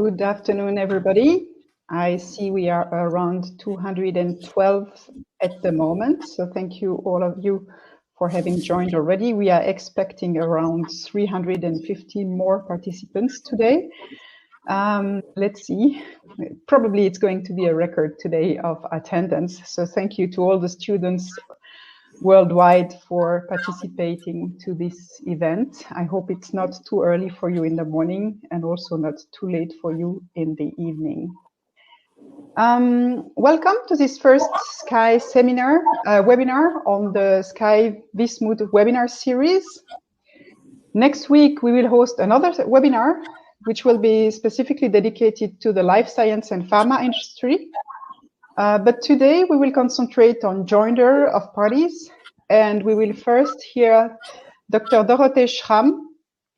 Good afternoon, everybody. I see we are around 212 at the moment, so thank you all of you for having joined already. We are expecting around 350 more participants today. Let's see, probably it's going to be a record today of attendance, so thank you to all the students worldwide for participating to this event. I hope it's not too early for you in the morning and also not too late for you in the evening. Welcome to this first SCAI seminar, webinar on the SCAI Vis Moot webinar series. Next week, we will host another webinar, which will be specifically dedicated to the life science and pharma industry. But today we will concentrate on joinder of parties, and we will first hear Dr. Dorothee Schramm,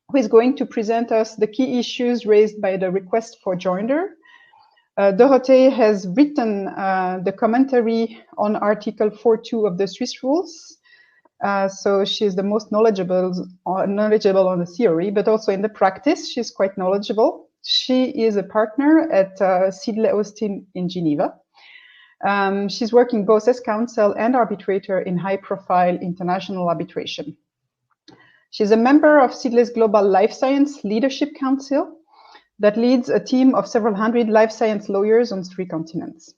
who is going to present us the key issues raised by the request for joinder. Dorothee has written the commentary on Article 4.2 of the Swiss rules, so she's the most knowledgeable on the theory, but also in the practice, she's quite knowledgeable. She is a partner at Sidley Austin in Geneva. She's working both as counsel and arbitrator in high-profile international arbitration. She's a member of Sidley's Global Life Science Leadership Council that leads a team of several hundred life science lawyers on 3 continents.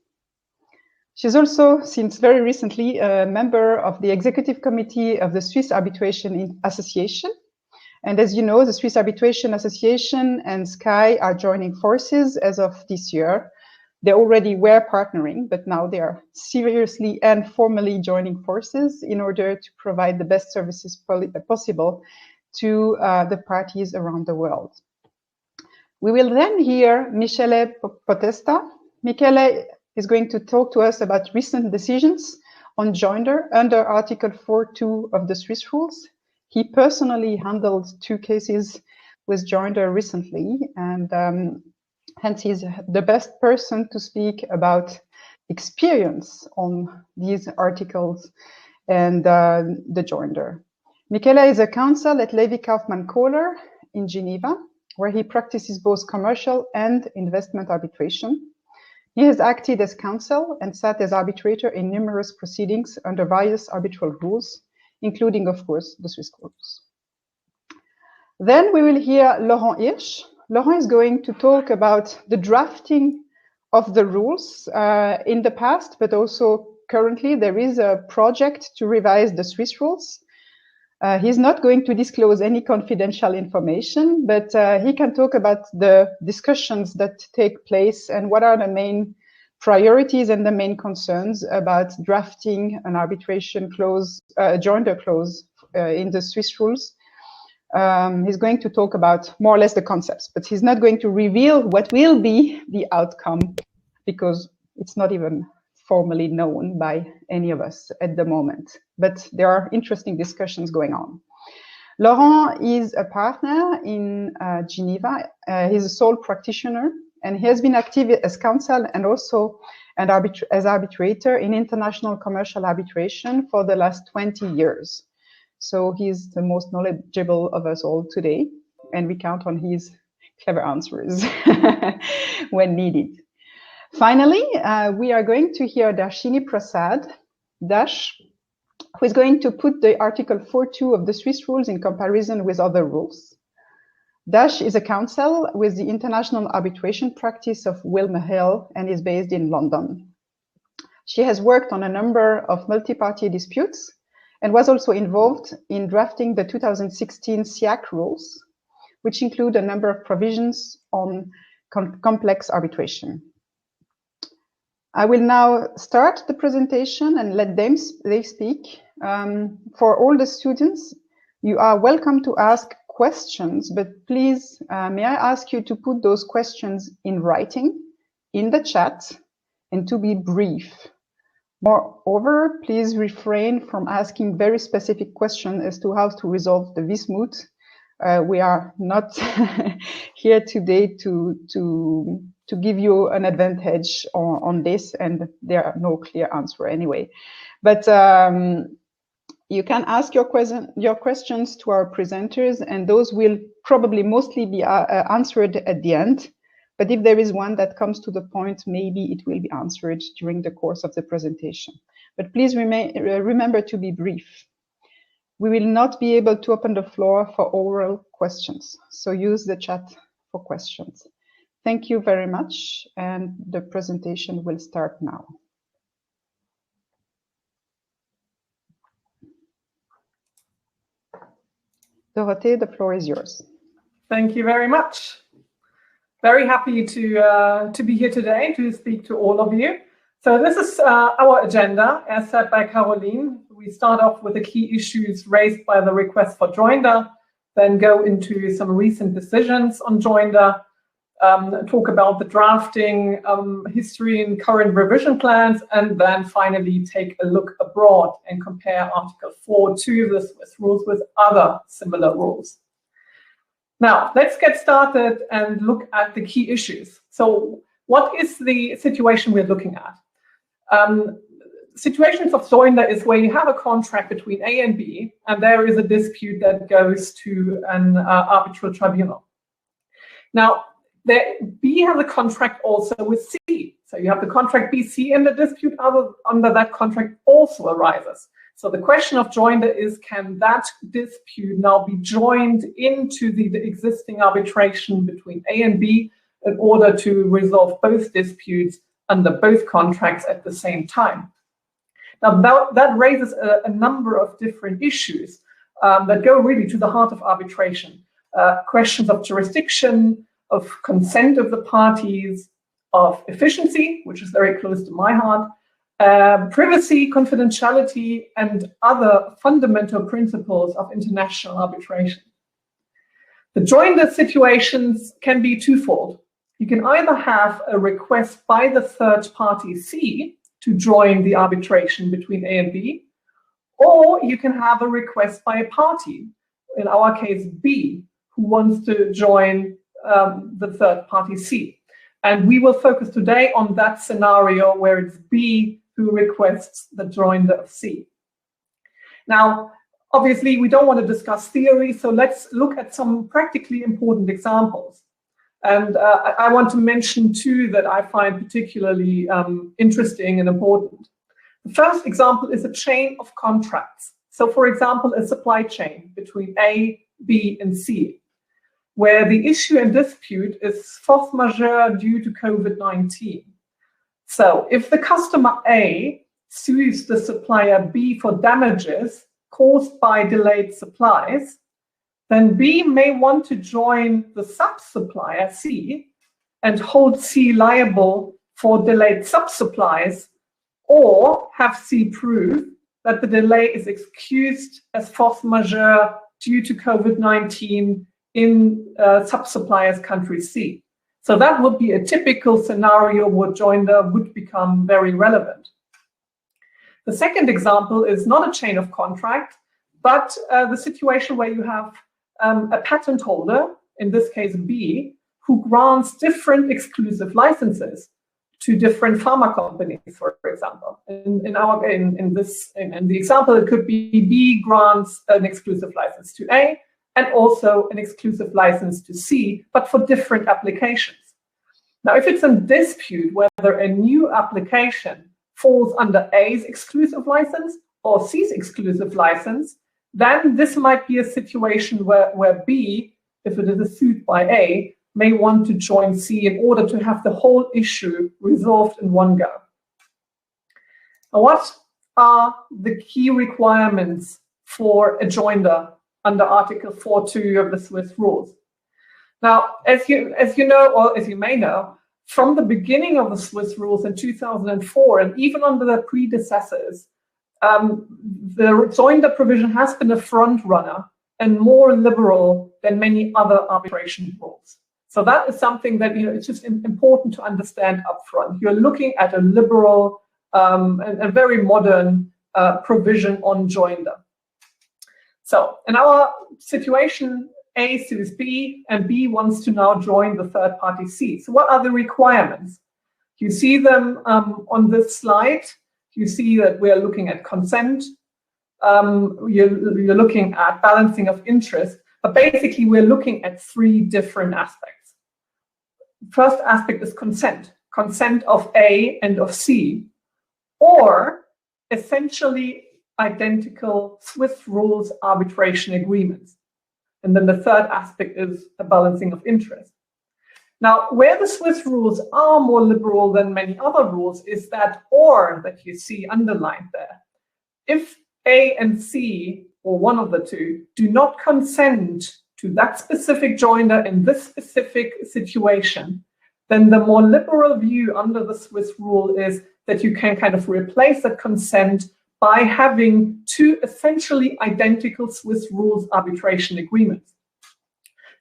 She's also, since very recently, a member of the Executive Committee of the Swiss Arbitration Association. And as you know, the Swiss Arbitration Association and SCAI are joining forces as of this year. They already were partnering, but now they are seriously and formally joining forces in order to provide the best services possible to the parties around the world. We will then hear Michele Potesta. Michele is going to talk to us about recent decisions on joinder under Article 4.2 of the Swiss rules. He personally handled 2 cases with joinder recently, and hence, he's the best person to speak about experience on these articles and the joinder. Michele is a counsel at Levy Kaufman Kohler in Geneva, where he practices both commercial and investment arbitration. He has acted as counsel and sat as arbitrator in numerous proceedings under various arbitral rules, including, of course, the Swiss rules. Then we will hear Laurent Hirsch. Laurent is going to talk about the drafting of the rules in the past, but also currently there is a project to revise the Swiss rules. He's not going to disclose any confidential information, but he can talk about the discussions that take place and what are the main priorities and the main concerns about drafting an arbitration clause, a joinder clause in the Swiss rules. He's going to talk about more or less the concepts, but he's not going to reveal what will be the outcome because it's not even formally known by any of us at the moment. But there are interesting discussions going on. Laurent is a partner in Geneva. He's a sole practitioner, and he has been active as counsel and also as arbitrator in international commercial arbitration for the last 20 years. So he's the most knowledgeable of us all today, and we count on his clever answers when needed. Finally, we are going to hear Darshini Prasad, Dash, who is going to put the Article 4.2 of the Swiss rules in comparison with other rules. Dash is a counsel with the international arbitration practice of Willem C and is based in London. She has worked on a number of multi-party disputes and was also involved in drafting the 2016 SCAI rules, which include a number of provisions on complex arbitration. I will now start the presentation and let them speak. For all the students, you are welcome to ask questions, but please, may I ask you to put those questions in writing, in the chat, and to be brief. Moreover, please refrain from asking very specific questions as to how to resolve the Vis Moot. We are not here today to give you an advantage on this, and there are no clear answer anyway. But you can ask your questions to our presenters, and those will probably mostly be answered at the end But if there is one that comes to the point, maybe it will be answered during the course of the presentation. But please remember to be brief. We will not be able to open the floor for oral questions, so use the chat for questions. Thank you very much, and the presentation will start now. Dorothee, the floor is yours. Thank you very much. Very happy to be here today to speak to all of you. So this is our agenda, as said by Caroline. We start off with the key issues raised by the request for joinder, then go into some recent decisions on joinder, talk about the drafting history and current revision plans, and then finally take a look abroad and compare Article 4.2 of the Swiss rules with other similar rules. Now, let's get started and look at the key issues. So what is the situation we're looking at? Situations of joinder is where you have a contract between A and B, and there is a dispute that goes to an arbitral tribunal. Now, B has a contract also with C. So you have the contract BC, and the dispute under that contract also arises. So the question of joinder is, can that dispute now be joined into the existing arbitration between A and B in order to resolve both disputes under both contracts at the same time? Now, that raises a number of different issues that go really to the heart of arbitration. Questions of jurisdiction, of consent of the parties, of efficiency, which is very close to my heart, privacy, confidentiality, and other fundamental principles of international arbitration. The joinder situations can be twofold. You can either have a request by the third party C to join the arbitration between A and B, or you can have a request by a party, in our case B, who wants to join the third party C. And we will focus today on that scenario where it's B who requests the joinder of C. Now, obviously, we don't want to discuss theory, so let's look at some practically important examples. And I want to mention two that I find particularly interesting and important. The first example is a chain of contracts. So, for example, a supply chain between A, B, and C, where the issue and dispute is force majeure due to COVID-19. So if the customer A sues the supplier B for damages caused by delayed supplies, then B may want to join the sub-supplier C and hold C liable for delayed sub-supplies, or have C prove that the delay is excused as force majeure due to COVID-19 in sub-supplier's country C. So that would be a typical scenario where joinder would become very relevant. The second example is not a chain of contract, but the situation where you have a patent holder, in this case B, who grants different exclusive licenses to different pharma companies, for example. In the example, it could be B grants an exclusive license to A and also an exclusive license to C, but for different applications. Now, if it's a dispute whether a new application falls under A's exclusive license or C's exclusive license, then this might be a situation where B, if it is a suit by A, may want to join C in order to have the whole issue resolved in one go. Now, what are the key requirements for a joinder under Article 4.2 of the Swiss rules? Now, as you know, or as you may know, from the beginning of the Swiss rules in 2004, and even under their predecessors, the joinder provision has been a front runner and more liberal than many other arbitration rules. So that is something that, it's just important to understand upfront. You're looking at a liberal and a very modern provision on joinder. So in our situation, A sues B, and B wants to now join the third party C. So what are the requirements? You see them on this slide. You see that we are looking at consent. You're looking at balancing of interest. But basically, we're looking at three different aspects. first aspect is consent of A and of C, or essentially identical Swiss rules arbitration agreements. And then the third aspect is a balancing of interest. Now, where the Swiss rules are more liberal than many other rules is that or that you see underlined there. If A and C, or one of the two, do not consent to that specific joinder in this specific situation, then the more liberal view under the Swiss rule is that you can kind of replace that consent by having two essentially identical Swiss rules arbitration agreements.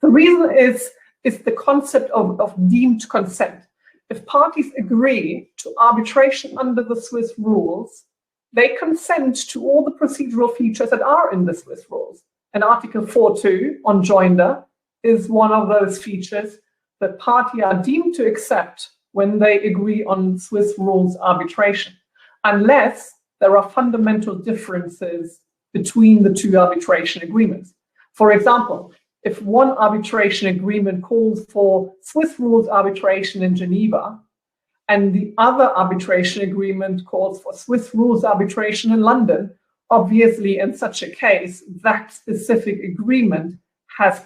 The reason is the concept of deemed consent. If parties agree to arbitration under the Swiss rules, they consent to all the procedural features that are in the Swiss rules. And Article 4.2 on joinder is one of those features that parties are deemed to accept when they agree on Swiss rules arbitration, unless there are fundamental differences between the two arbitration agreements. For example, if one arbitration agreement calls for Swiss rules arbitration in Geneva, and the other arbitration agreement calls for Swiss rules arbitration in London, obviously in such a case, that specific agreement has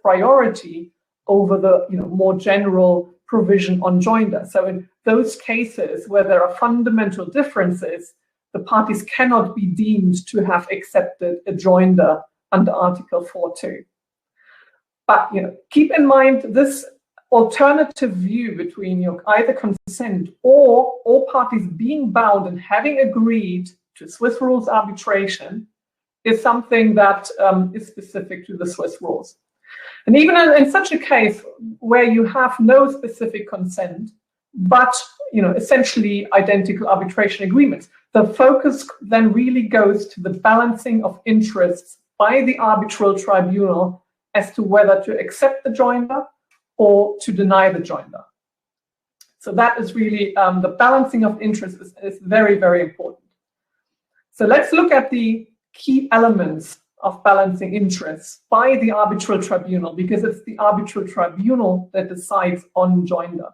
priority over the more general provision on joinder. So in those cases where there are fundamental differences, the parties cannot be deemed to have accepted a joinder under Article 4.2. But keep in mind this alternative view between either consent or all parties being bound and having agreed to Swiss rules arbitration is something that is specific to the Swiss rules. And even in such a case where you have no specific consent, but essentially identical arbitration agreements, the focus then really goes to the balancing of interests by the arbitral tribunal as to whether to accept the joinder or to deny the joinder. So that is really the balancing of interests is very, very important. So let's look at the key elements of balancing interests by the arbitral tribunal, because it's the arbitral tribunal that decides on joinder.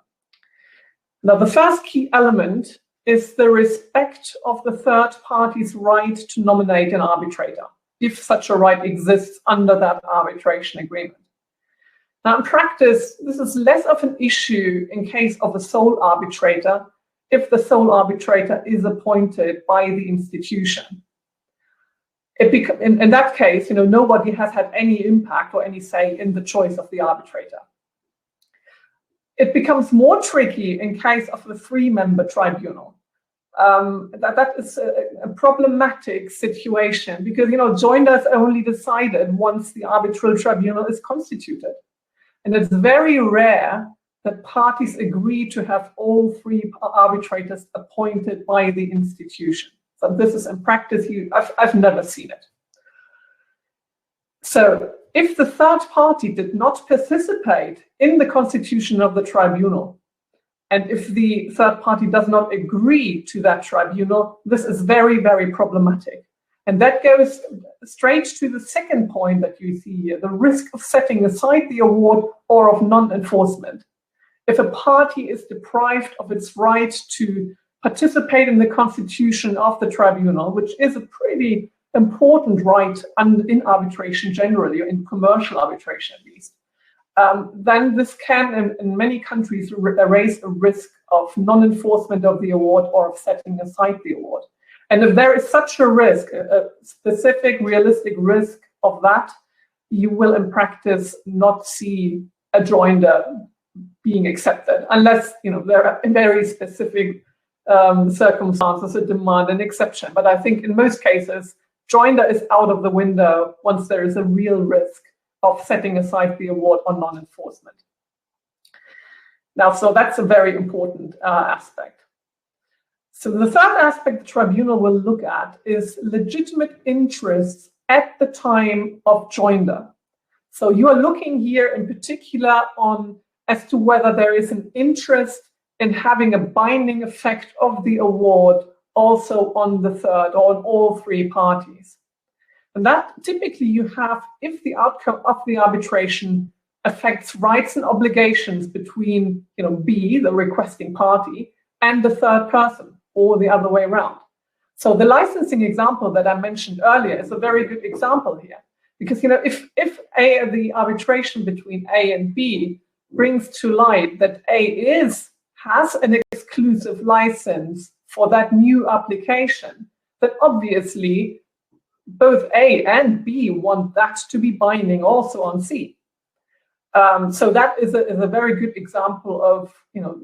Now, the first key element is the respect of the third party's right to nominate an arbitrator, if such a right exists under that arbitration agreement. Now, in practice, this is less of an issue in case of a sole arbitrator, if the sole arbitrator is appointed by the institution. In that case, nobody has had any impact or any say in the choice of the arbitrator. It becomes more tricky in case of the three-member tribunal. That is a problematic situation because joinder is only decided once the arbitral tribunal is constituted, and it's very rare that parties agree to have all three arbitrators appointed by the institution. So this is in practice, I've never seen it. So if the third party did not participate in the constitution of the tribunal, and if the third party does not agree to that tribunal, this is very, very problematic. And that goes straight to the second point that you see here, the risk of setting aside the award or of non-enforcement. If a party is deprived of its right to participate in the constitution of the tribunal, which is a pretty important right in arbitration generally, in commercial arbitration at least, then this can, in many countries, raise a risk of non-enforcement of the award or of setting aside the award. And if there is such a risk, a specific realistic risk of that, you will in practice not see a joinder being accepted, unless there are very specific circumstances that demand an exception. But I think in most cases, joinder is out of the window once there is a real risk of setting aside the award on non-enforcement. Now, so that's a very important aspect. So the third aspect the tribunal will look at is legitimate interests at the time of joinder. So you are looking here in particular as to whether there is an interest in having a binding effect of the award also on the third or on all three parties. And that typically you have if the outcome of the arbitration affects rights and obligations between B, the requesting party, and the third person, or the other way around. So the licensing example that I mentioned earlier is a very good example here, because if the arbitration between A and B brings to light that A has an exclusive license for that new application, then obviously both A and B want that to be binding also on C. So that is a very good example of,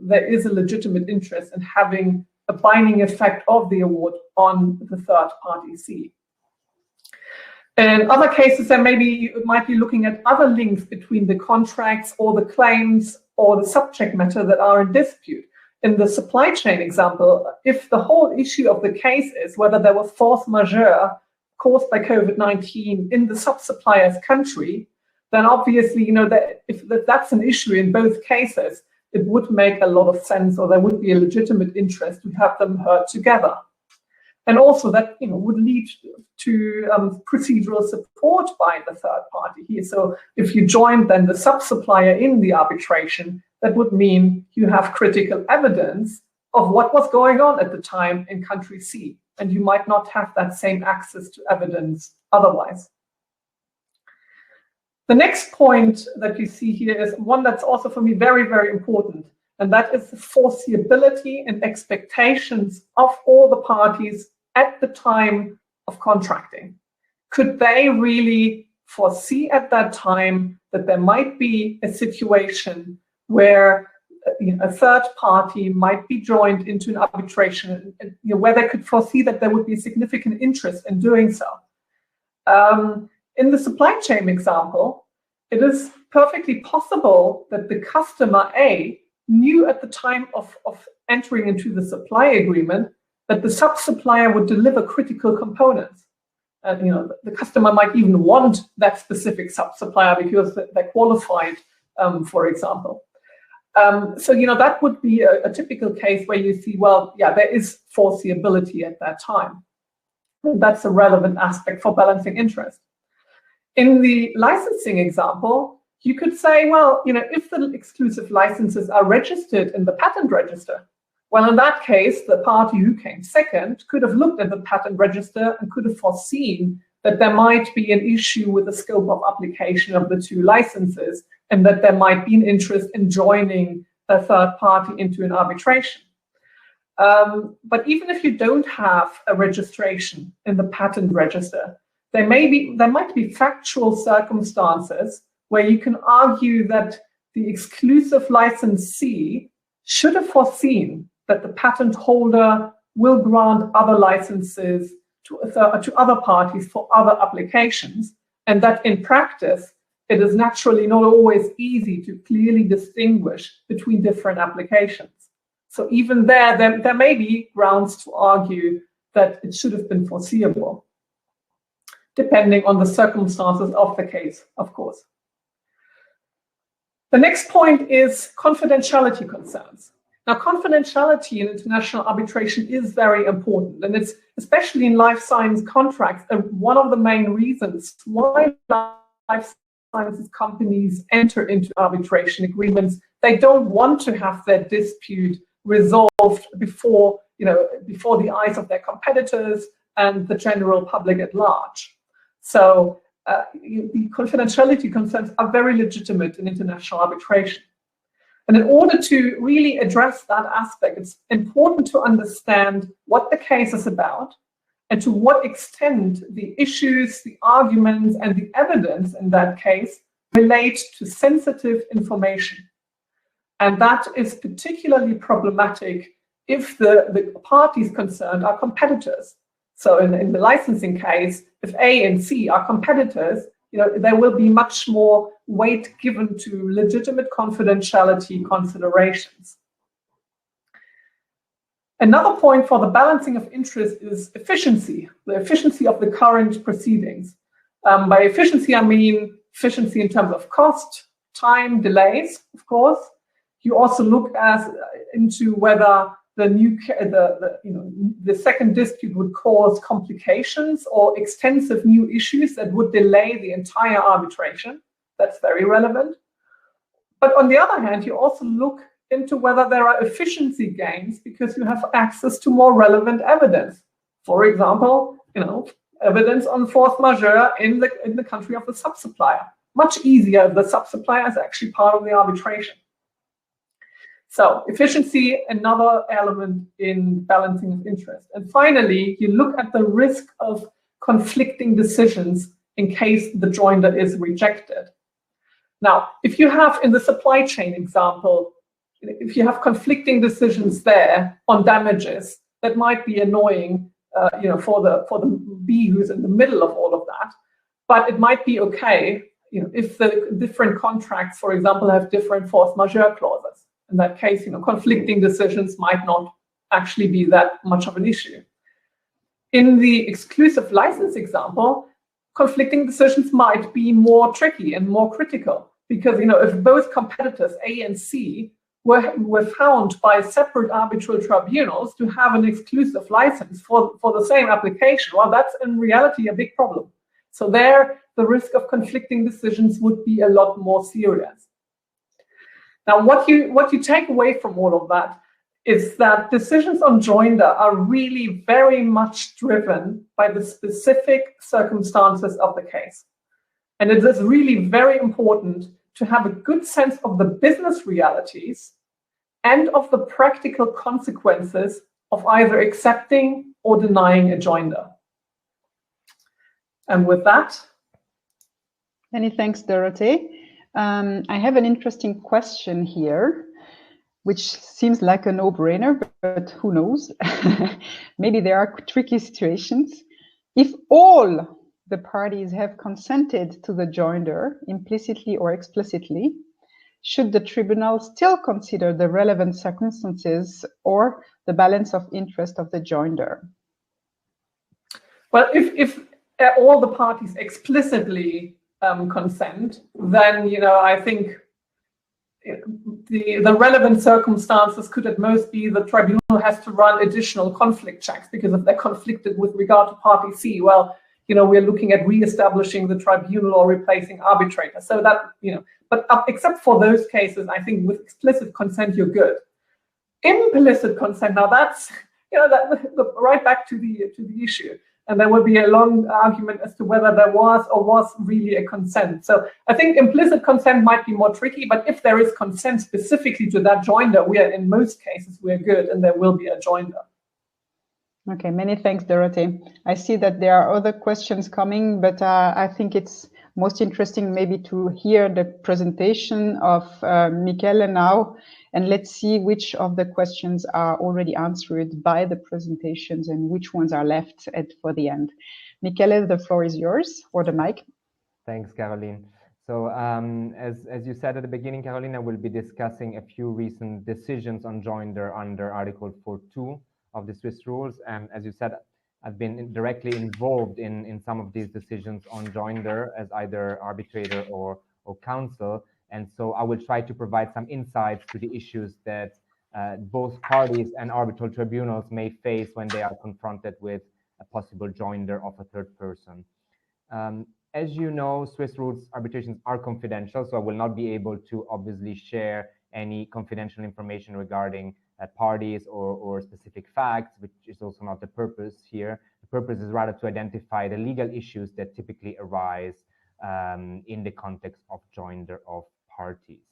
there is a legitimate interest in having a binding effect of the award on the third party C. In other cases, then maybe you might be looking at other links between the contracts or the claims or the subject matter that are in dispute. In the supply chain example, if the whole issue of the case is whether there was force majeure caused by COVID-19 in the sub-supplier's country, then obviously, that if that's an issue in both cases, it would make a lot of sense, or there would be a legitimate interest to have them heard together. And also that would lead to procedural support by the third party here. So if you join then the sub-supplier in the arbitration, that would mean you have critical evidence of what was going on at the time in country C, and you might not have that same access to evidence otherwise. The next point that you see here is one that's also for me very, very important, and that is the foreseeability and expectations of all the parties at the time of contracting. Could they really foresee at that time that there might be a situation where a third party might be joined into an arbitration, where they could foresee that there would be significant interest in doing so? In the supply chain example, it is perfectly possible that the customer A knew at the time of entering into the supply agreement that the sub-supplier would deliver critical components. The customer might even want that specific sub-supplier because they're qualified, for example. So that would be a typical case where you see, well, yeah, there is foreseeability at that time. And that's a relevant aspect for balancing interest. In the licensing example, you could say, well, if the exclusive licenses are registered in the patent register, well, in that case, the party who came second could have looked at the patent register and could have foreseen that there might be an issue with the scope of application of the two licenses, and that there might be an interest in joining a third party into an arbitration. But even if you don't have a registration in the patent register, there might be factual circumstances where you can argue that the exclusive licensee should have foreseen that the patent holder will grant other licenses to other parties for other applications, and that in practice, it is naturally not always easy to clearly distinguish between different applications. So even there may be grounds to argue that it should have been foreseeable, depending on the circumstances of the case, of course. The next point is confidentiality concerns. Now, confidentiality in international arbitration is very important, and it's especially in life science contracts, one of the main reasons why life sciences companies enter into arbitration agreements. They don't want to have their dispute resolved before the eyes of their competitors and the general public at large. So the confidentiality concerns are very legitimate in international arbitration. And in order to really address that aspect, it's important to understand what the case is about and to what extent the issues, the arguments, and the evidence in that case relate to sensitive information. And that is particularly problematic if the parties concerned are competitors. So in the licensing case, if A and C are competitors, there will be much more weight given to legitimate confidentiality considerations. Another point for the balancing of interest is efficiency, the efficiency of the current proceedings. By efficiency, I mean efficiency in terms of cost, time, delays, of course. You also look into whether the second dispute would cause complications or extensive new issues that would delay the entire arbitration. That's very relevant. But on the other hand, you also look into whether there are efficiency gains because you have access to more relevant evidence. For example, evidence on force majeure in the country of the sub-supplier. Much easier if the sub-supplier is actually part of the arbitration. So efficiency, another element in balancing of interest. And finally, you look at the risk of conflicting decisions in case the joinder is rejected. Now, if you have in the supply chain example, if you have conflicting decisions there on damages, that might be annoying, for the B who's in the middle of all of that. But it might be okay, if the different contracts, for example, have different force majeure clauses. In that case, conflicting decisions might not actually be that much of an issue. In the exclusive license example, conflicting decisions might be more tricky and more critical because, if both competitors, A and C, were found by separate arbitral tribunals to have an exclusive license for the same application, well, that's in reality a big problem. So there, the risk of conflicting decisions would be a lot more serious. Now, what you take away from all of that is that decisions on joinder are really very much driven by the specific circumstances of the case. And it is really very important to have a good sense of the business realities and of the practical consequences of either accepting or denying a joinder. And with that, many thanks, Dorothy. I have an interesting question here, which seems like a no-brainer, but who knows? Maybe there are tricky situations. If all the parties have consented to the joinder, implicitly or explicitly, should the tribunal still consider the relevant circumstances or the balance of interest of the joinder? Well, if all the parties explicitly consent, then I think the relevant circumstances could at most be the tribunal has to run additional conflict checks, because if they're conflicted with regard to party C, well, we're looking at re-establishing the tribunal or replacing arbitrator. So that, but except for those cases, I think with explicit consent, you're good. Implicit consent, now that's, right back to the issue. And there will be a long argument as to whether there was really a consent. So I think implicit consent might be more tricky, but if there is consent specifically to that joinder, in most cases, we're good, and there will be a joinder. Okay, many thanks, Dorothy. I see that there are other questions coming, but I think it's most interesting maybe to hear the presentation of Michele now, and let's see which of the questions are already answered by the presentations and which ones are left for the end. Michele, the floor is yours, or the mic. Thanks, Caroline. So as you said at the beginning, Carolina will be discussing a few recent decisions on joinder under Article 4.2 of the Swiss rules. And as you said, I've been directly involved in some of these decisions on joinder as either arbitrator or counsel. And so I will try to provide some insights to the issues that both parties and arbitral tribunals may face when they are confronted with a possible joinder of a third person. As you know, Swiss rules arbitrations are confidential, so I will not be able to obviously share any confidential information regarding parties or specific facts, which is also not the purpose here. The purpose is rather to identify the legal issues that typically arise in the context of joinder of parties.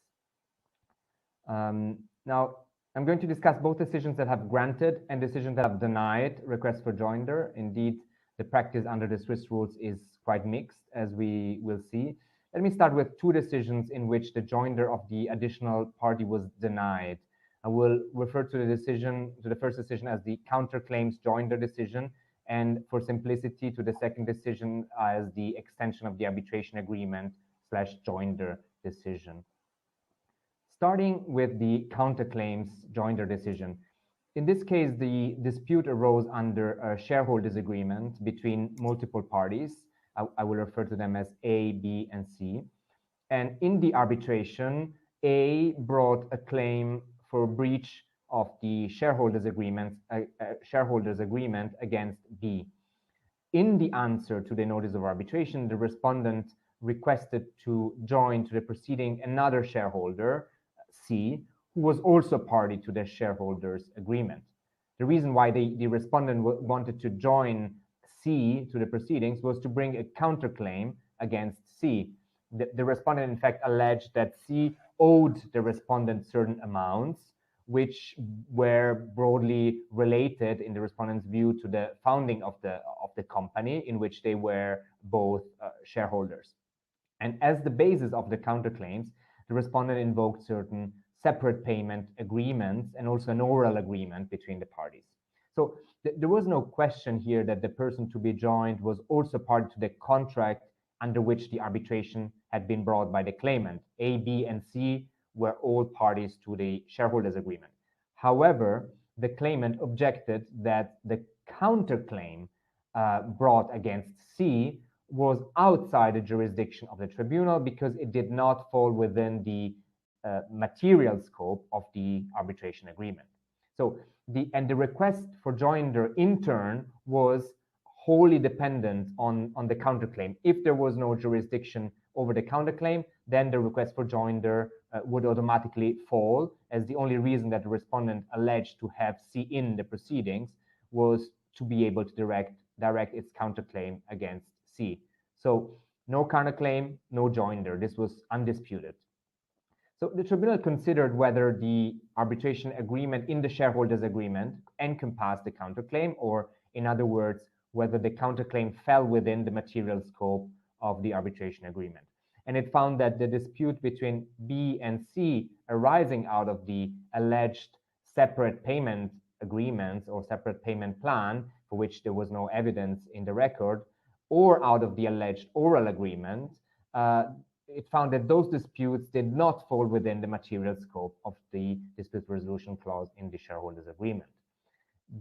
Now, I'm going to discuss both decisions that have granted and decisions that have denied requests for joinder. Indeed, the practice under the Swiss rules is quite mixed, as we will see. Let me start with two decisions in which the joinder of the additional party was denied. I will refer to the first decision as the counterclaims joinder decision, and for simplicity to the second decision as the extension of the arbitration agreement / joinder decision. Starting with the counterclaims joinder decision. In this case, the dispute arose under a shareholders agreement between multiple parties. I will refer to them as A, B, and C. And in the arbitration, A brought a claim for breach of the shareholders agreement against B. In the answer to the notice of arbitration, the respondent requested to join to the proceeding another shareholder, C, who was also party to the shareholders' agreement. The reason why the respondent wanted to join C to the proceedings was to bring a counterclaim against C. The respondent, in fact, alleged that C owed the respondent certain amounts, which were broadly related, in the respondent's view, to the founding of the company in which they were both shareholders. And as the basis of the counterclaims, the respondent invoked certain separate payment agreements and also an oral agreement between the parties. So there was no question here that the person to be joined was also part to the contract under which the arbitration had been brought by the claimant. A, B, and C were all parties to the shareholders' agreement. However, the claimant objected that the counterclaim brought against C was outside the jurisdiction of the tribunal because it did not fall within the material scope of the arbitration agreement. So the request for joinder in turn was wholly dependent on the counterclaim. If there was no jurisdiction over the counterclaim, then the request for joinder would automatically fall, as the only reason that the respondent alleged to have C in the proceedings was to be able to direct its counterclaim against C. So no counterclaim, no joinder. This was undisputed. So the tribunal considered whether the arbitration agreement in the shareholders' agreement encompassed the counterclaim, or in other words, whether the counterclaim fell within the material scope of the arbitration agreement. And it found that the dispute between B and C arising out of the alleged separate payment agreements or separate payment plan, for which there was no evidence in the record, or out of the alleged oral agreement, it found that those disputes did not fall within the material scope of the dispute resolution clause in the shareholders' agreement.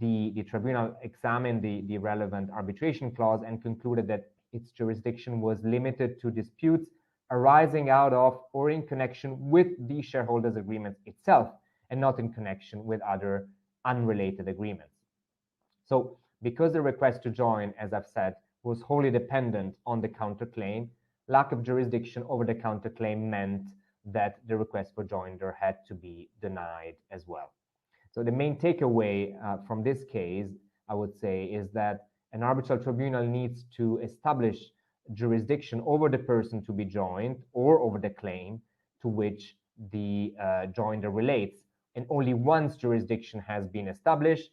The tribunal examined the relevant arbitration clause and concluded that its jurisdiction was limited to disputes arising out of or in connection with the shareholders' agreement itself, and not in connection with other unrelated agreements. So because the request to join, as I've said, was wholly dependent on the counterclaim, lack of jurisdiction over the counterclaim meant that the request for joinder had to be denied as well. So the main takeaway from this case, I would say, is that an arbitral tribunal needs to establish jurisdiction over the person to be joined or over the claim to which the joinder relates. And only once jurisdiction has been established,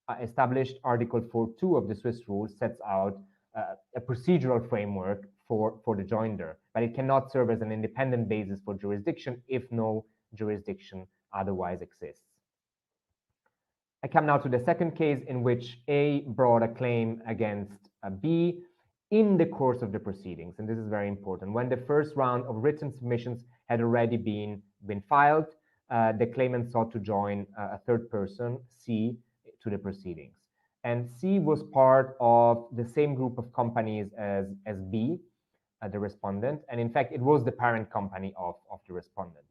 Article 4.2 of the Swiss rules sets out a procedural framework for the joinder, but it cannot serve as an independent basis for jurisdiction if no jurisdiction otherwise exists. I come now to the second case in which A brought a claim against B in the course of the proceedings, and this is very important. When the first round of written submissions had already been filed, the claimant sought to join a third person, C, to the proceedings. And C was part of the same group of companies as B, the respondent, and in fact, it was the parent company of the respondent.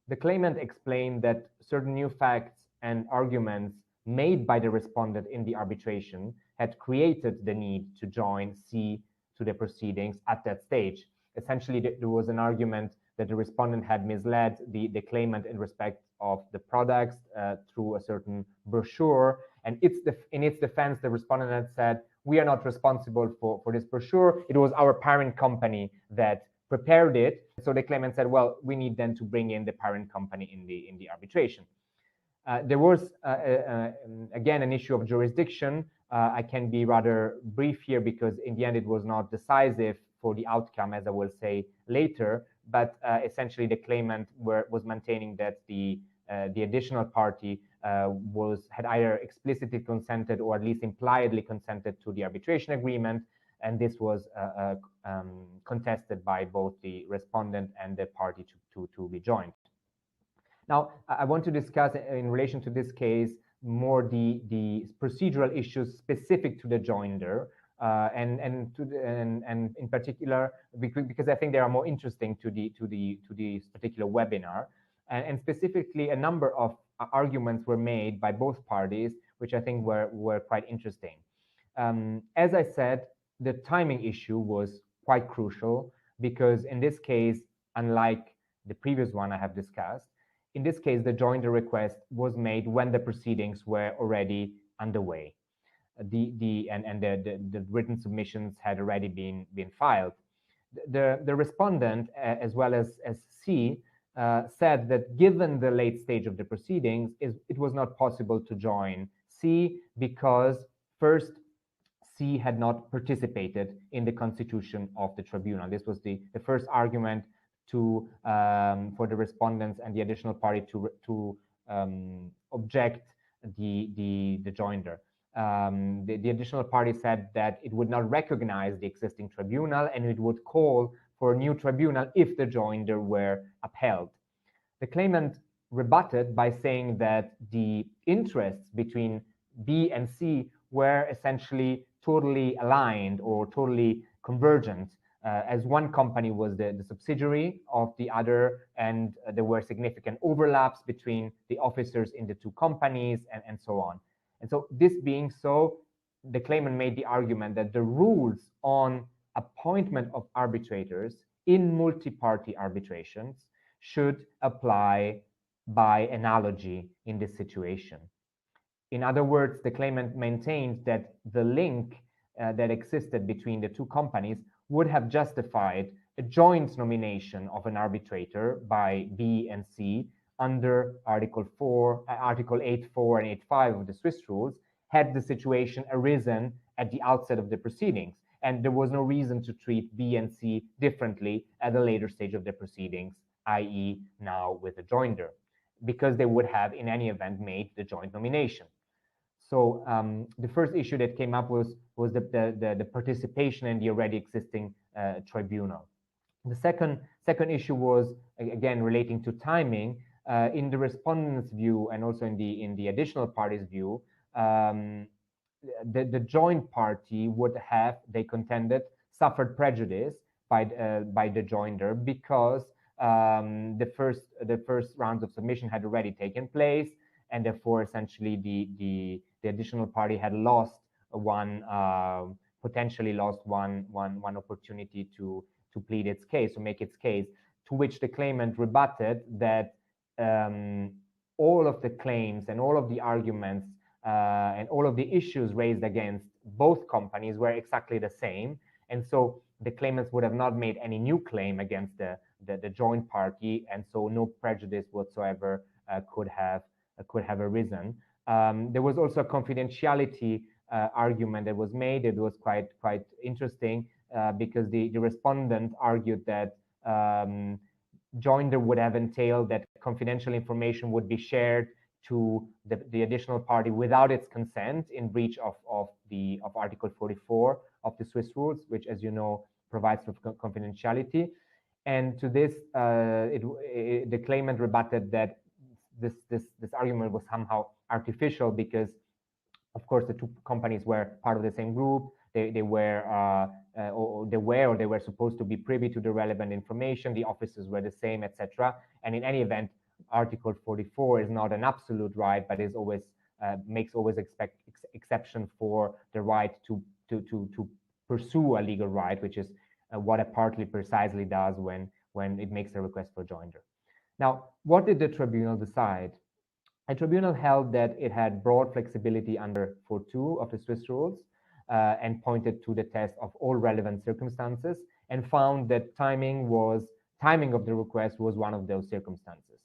The claimant explained that certain new facts and arguments made by the respondent in the arbitration had created the need to join C to the proceedings at that stage. Essentially, there was an argument that the respondent had misled the claimant in respect of the products through a certain brochure. And in its defense, the respondent had said, we are not responsible for this brochure. It was our parent company that prepared it. So the claimant said, well, we need then to bring in the parent company in the arbitration. There was, again, an issue of jurisdiction. I can be rather brief here because in the end, it was not decisive for the outcome, as I will say later. But essentially, the claimant was maintaining that the additional party had either explicitly consented or at least impliedly consented to the arbitration agreement. And this was contested by both the respondent and the party to be joined. Now, I want to discuss in relation to this case more the procedural issues specific to the joinder, and in particular because I think they are more interesting to this particular webinar, and specifically a number of arguments were made by both parties, which I think were quite interesting. As I said, the timing issue was quite crucial. because in this case, unlike the previous one I have discussed, in this case, the joinder request was made when the proceedings were already underway. The written submissions had already been filed. The respondent, as well as C, said that given the late stage of the proceedings, it was not possible to join C because first, C had not participated in the constitution of the tribunal. This was the first argument to for the respondents and the additional party to object the joinder. The additional party said that it would not recognize the existing tribunal and it would call for a new tribunal if the joinder were upheld. The claimant rebutted by saying that the interests between B and C were essentially totally aligned or totally convergent, as one company was the subsidiary of the other, and there were significant overlaps between the officers in the two companies, and so on. And so this being so, the claimant made the argument that the rules on appointment of arbitrators in multi-party arbitrations should apply by analogy in this situation. In other words, the claimant maintained that the link that existed between the two companies would have justified a joint nomination of an arbitrator by B and C under Article 8.4 and 8.5 of the Swiss rules, had the situation arisen at the outset of the proceedings. And there was no reason to treat B and C differently at a later stage of the proceedings, i.e. now with a joinder, because they would have in any event made the joint nomination. So the first issue that came up was the participation in the already existing tribunal. The second issue was, again, relating to timing. In the respondent's view and also in the additional party's view, the joint party would have, they contended, suffered prejudice by the joinder because the first rounds of submission had already taken place, and therefore essentially the additional party had lost potentially lost one opportunity to plead its case or make its case, to which the claimant rebutted that all of the claims and all of the arguments and all of the issues raised against both companies were exactly the same, and so the claimants would have not made any new claim against the joint party, and so no prejudice whatsoever could have arisen. There was also a confidentiality argument that was made. It was quite interesting because the respondent argued that joinder would have entailed that confidential information would be shared to the additional party without its consent, in breach of Article 44 of the Swiss rules, which, as you know, provides for confidentiality. And to this, the claimant rebutted that this argument was somehow artificial because, of course, the two companies were part of the same group. They were supposed to be privy to the relevant information. The officers were the same, etc. And in any event, Article 44 is not an absolute right, but is always makes exception for the right to pursue a legal right, which is what a party precisely does when it makes a request for joinder. Now, what did the tribunal decide? A tribunal held that it had broad flexibility under 4.2 of the Swiss rules and pointed to the test of all relevant circumstances and found that timing of the request was one of those circumstances.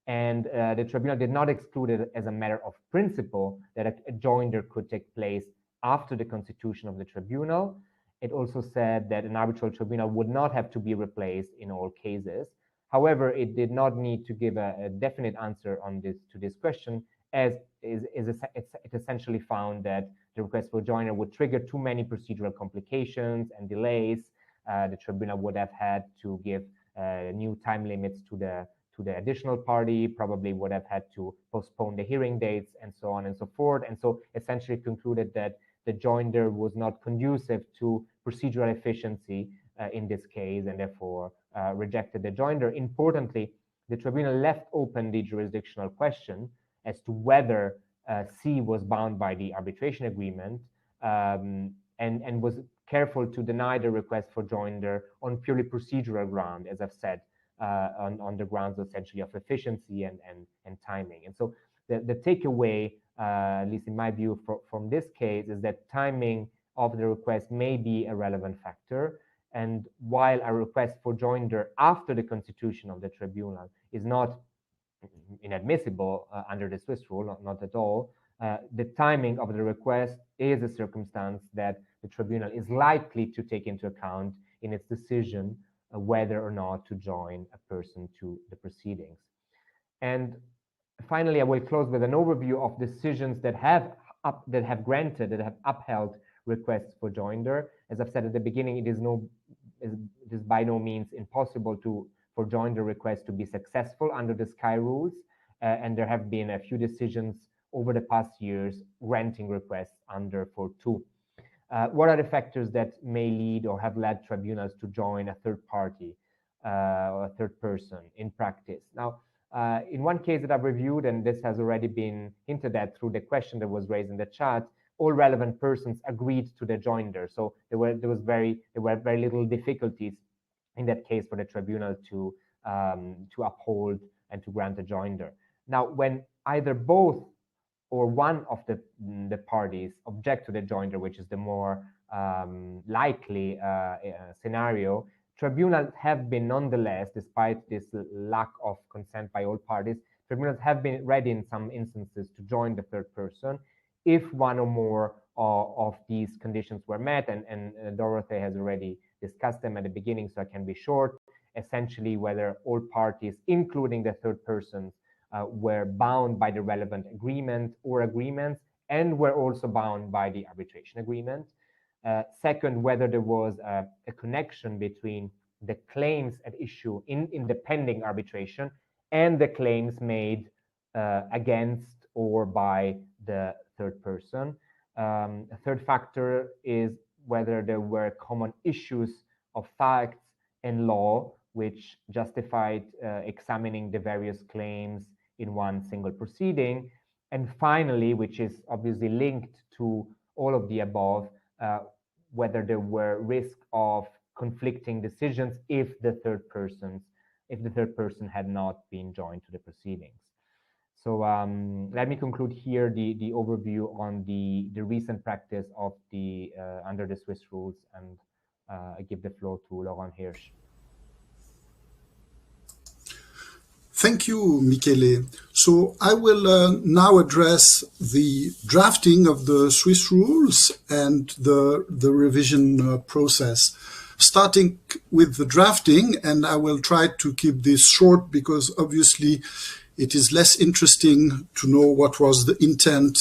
And the tribunal did not exclude it as a matter of principle that a joinder could take place after the constitution of the tribunal. It also said that an arbitral tribunal would not have to be replaced in all cases. However, it did not need to give a definite answer to this question, as it essentially found that the request for joinder would trigger too many procedural complications and delays. The tribunal would have had to give new time limits to the additional party, probably would have had to postpone the hearing dates, and so on and so forth. And so essentially concluded that the joinder was not conducive to procedural efficiency in this case, and therefore rejected the joinder. Importantly, the tribunal left open the jurisdictional question as to whether C was bound by the arbitration agreement, and was careful to deny the request for joinder on purely procedural ground, as I've said, on the grounds essentially of efficiency and timing. And so the takeaway, at least in my view, from this case, is that timing of the request may be a relevant factor. And while a request for joinder after the constitution of the tribunal is not inadmissible under the Swiss rule, not at all, the timing of the request is a circumstance that the tribunal is likely to take into account in its decision whether or not to join a person to the proceedings. And finally, I will close with an overview of decisions that have upheld requests for joinder. As I've said at the beginning, it is by no means impossible for joinder requests to be successful under the SCAI rules, and there have been a few decisions over the past years granting requests under 4.2. What are the factors that may lead or have led tribunals to join a third party or a third person in practice? Now, in one case that I've reviewed, and this has already been hinted at through the question that was raised in the chat, all relevant persons agreed to the joinder. So there were very little difficulties in that case for the tribunal to uphold and to grant a joinder. Now, when either both or one of the parties object to the joinder, which is the more likely scenario, tribunals have been nonetheless, despite this lack of consent by all parties, tribunals have been ready in some instances to join the third person if one or more of these conditions were met, and Dorothee has already discussed them at the beginning, so I can be short. Essentially, whether all parties, including the third persons, were bound by the relevant agreement or agreements, and were also bound by the arbitration agreement. Second, whether there was a connection between the claims at issue in the pending arbitration and the claims made against or by the third person. A third factor is whether there were common issues of facts and law which justified examining the various claims in one single proceeding. And finally, which is obviously linked to all of the above, whether there were risk of conflicting decisions if the third person had not been joined to the proceedings. So let me conclude here the overview on the recent practice of the under the Swiss rules, and I give the floor to Laurent Hirsch. Thank you, Michele. So I will now address the drafting of the Swiss rules and the revision process. Starting with the drafting, and I will try to keep this short because obviously it is less interesting to know what was the intent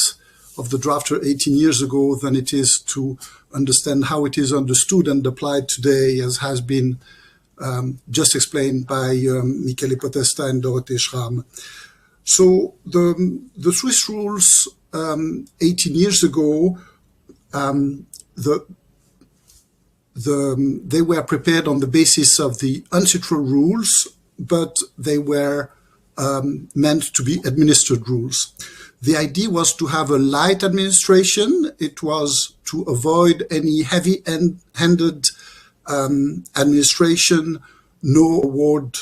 of the drafter 18 years ago than it is to understand how it is understood and applied today, as has been just explained by Michele Potesta and Dorothee Schramm. So the Swiss rules 18 years ago, they were prepared on the basis of the UNCITRAL rules, but they were meant to be administered rules. The idea was to have a light administration. It was to avoid any heavy-handed administration, no award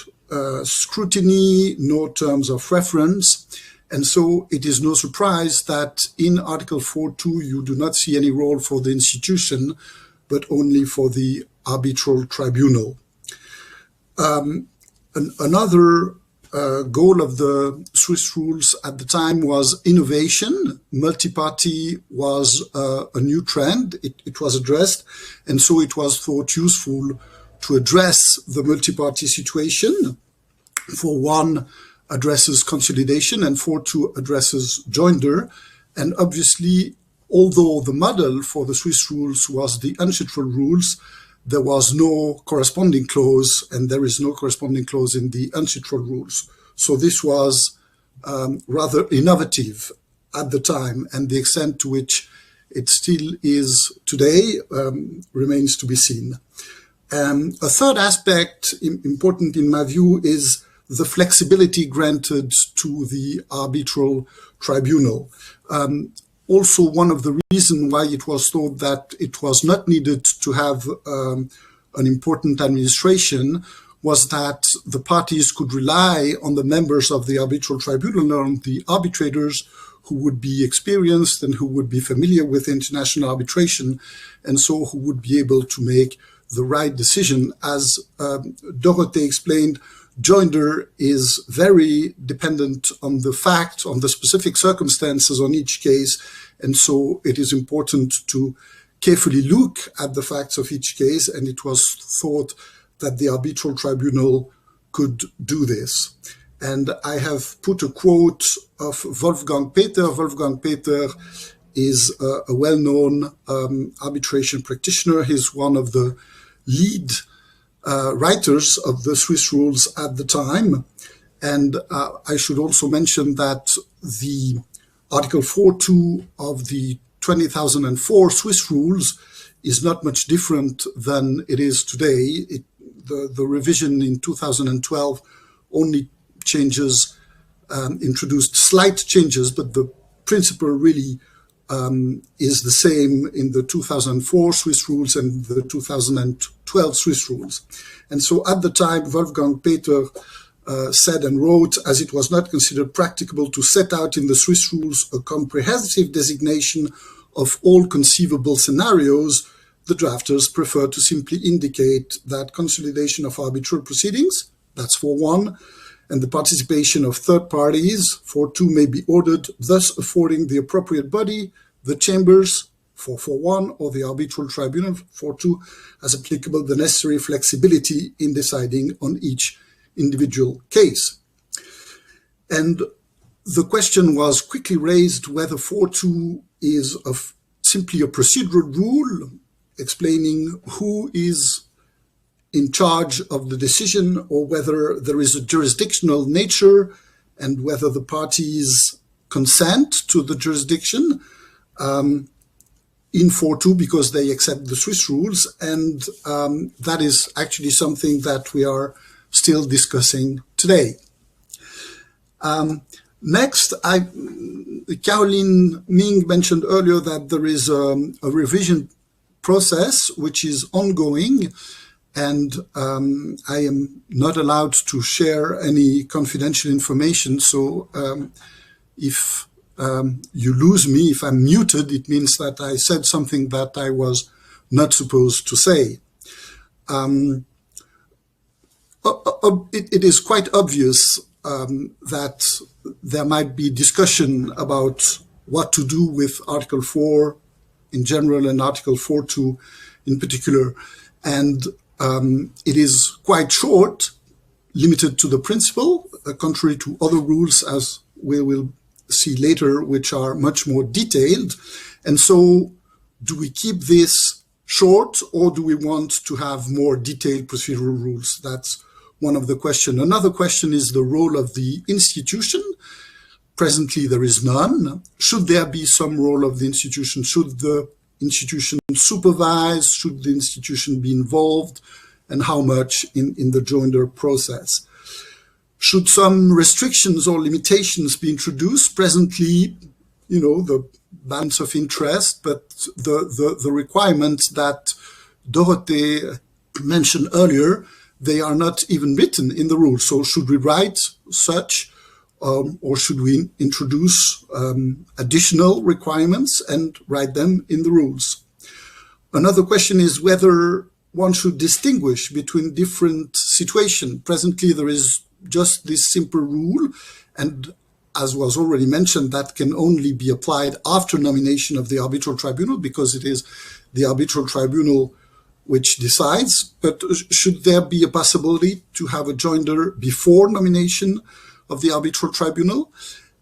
scrutiny, no terms of reference. And so it is no surprise that in Article 4.2 you do not see any role for the institution, but only for the arbitral tribunal. Another goal of the Swiss rules at the time was innovation. Multi-party was a new trend. It was addressed, and so it was thought useful to address the multi-party situation. 4.1 addresses consolidation and 4.2 addresses joinder. And obviously, although the model for the Swiss rules was the UNCITRAL rules, there was no corresponding clause, and there is no corresponding clause in the UNCITRAL rules. So this was rather innovative at the time, and the extent to which it still is today remains to be seen. A third aspect important in my view is the flexibility granted to the arbitral tribunal. also one of the reasons why it was thought that it was not needed to have an important administration was that the parties could rely on the members of the arbitral tribunal, on the arbitrators who would be experienced and who would be familiar with international arbitration, and so who would be able to make the right decision. As Dorothée explained, joinder is very dependent on the fact, on the specific circumstances on each case, and so it is important to carefully look at the facts of each case, and it was thought that the arbitral tribunal could do this. And I have put a quote of Wolfgang Peter. Wolfgang Peter is a well-known arbitration practitioner. He's one of the lead writers of the Swiss rules at the time. And I should also mention that the Article 4.2 of the 2004 Swiss rules is not much different than it is today. The revision in 2012 only changes, introduced slight changes, but the principle really is the same in the 2004 Swiss rules and the 2012 Swiss rules. And so at the time, Wolfgang Peter said and wrote, as it was not considered practicable to set out in the Swiss rules a comprehensive designation of all conceivable scenarios, the drafters prefer to simply indicate that consolidation of arbitral proceedings, that's 4.1, and the participation of third parties, 4.2, may be ordered, thus affording the appropriate body, the chambers, 4.1, or the arbitral tribunal, 4.2, as applicable, the necessary flexibility in deciding on each individual case. And the question was quickly raised whether 4.2 is simply a procedural rule explaining who is in charge of the decision, or whether there is a jurisdictional nature and whether the parties consent to the jurisdiction in 4.2 because they accept the Swiss rules. And that is actually something that we are still discussing today. Next, Caroline Ming mentioned earlier that there is a revision process which is ongoing, and I am not allowed to share any confidential information. So if you lose me, if I'm muted, it means that I said something that I was not supposed to say. It is quite obvious that there might be discussion about what to do with Article 4 in general and Article 4.2 in particular. And it is quite short, limited to the principle, contrary to other rules, as we will see later, which are much more detailed. And so do we keep this short, or do we want to have more detailed procedural rules? That's one of the questions. Another question is the role of the institution. Presently, there is none. Should there be some role of the institution? Should the institution supervise? Should the institution be involved? And how much in the joinder process? Should some restrictions or limitations be introduced? Presently, the balance of interest, but the requirements that Dorothée mentioned earlier, they are not even written in the rules. So should we write such, or should we introduce additional requirements and write them in the rules? Another question is whether one should distinguish between different situations. Presently, there is just this simple rule, and as was already mentioned, that can only be applied after nomination of the arbitral tribunal, because it is the arbitral tribunal which decides. But should there be a possibility to have a joinder before nomination of the arbitral tribunal?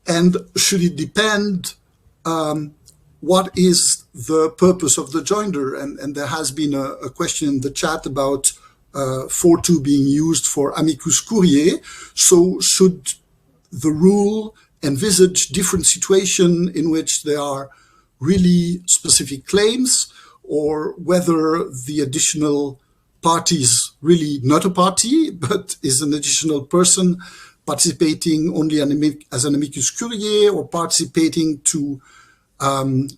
And should it depend what is the purpose of the joinder? And there has been a question in the chat about 4.2 being used for amicus curiae. So should the rule envisage different situations in which there are really specific claims, or whether the additional party is really not a party, but is an additional person participating only as an amicus curiae, or participating to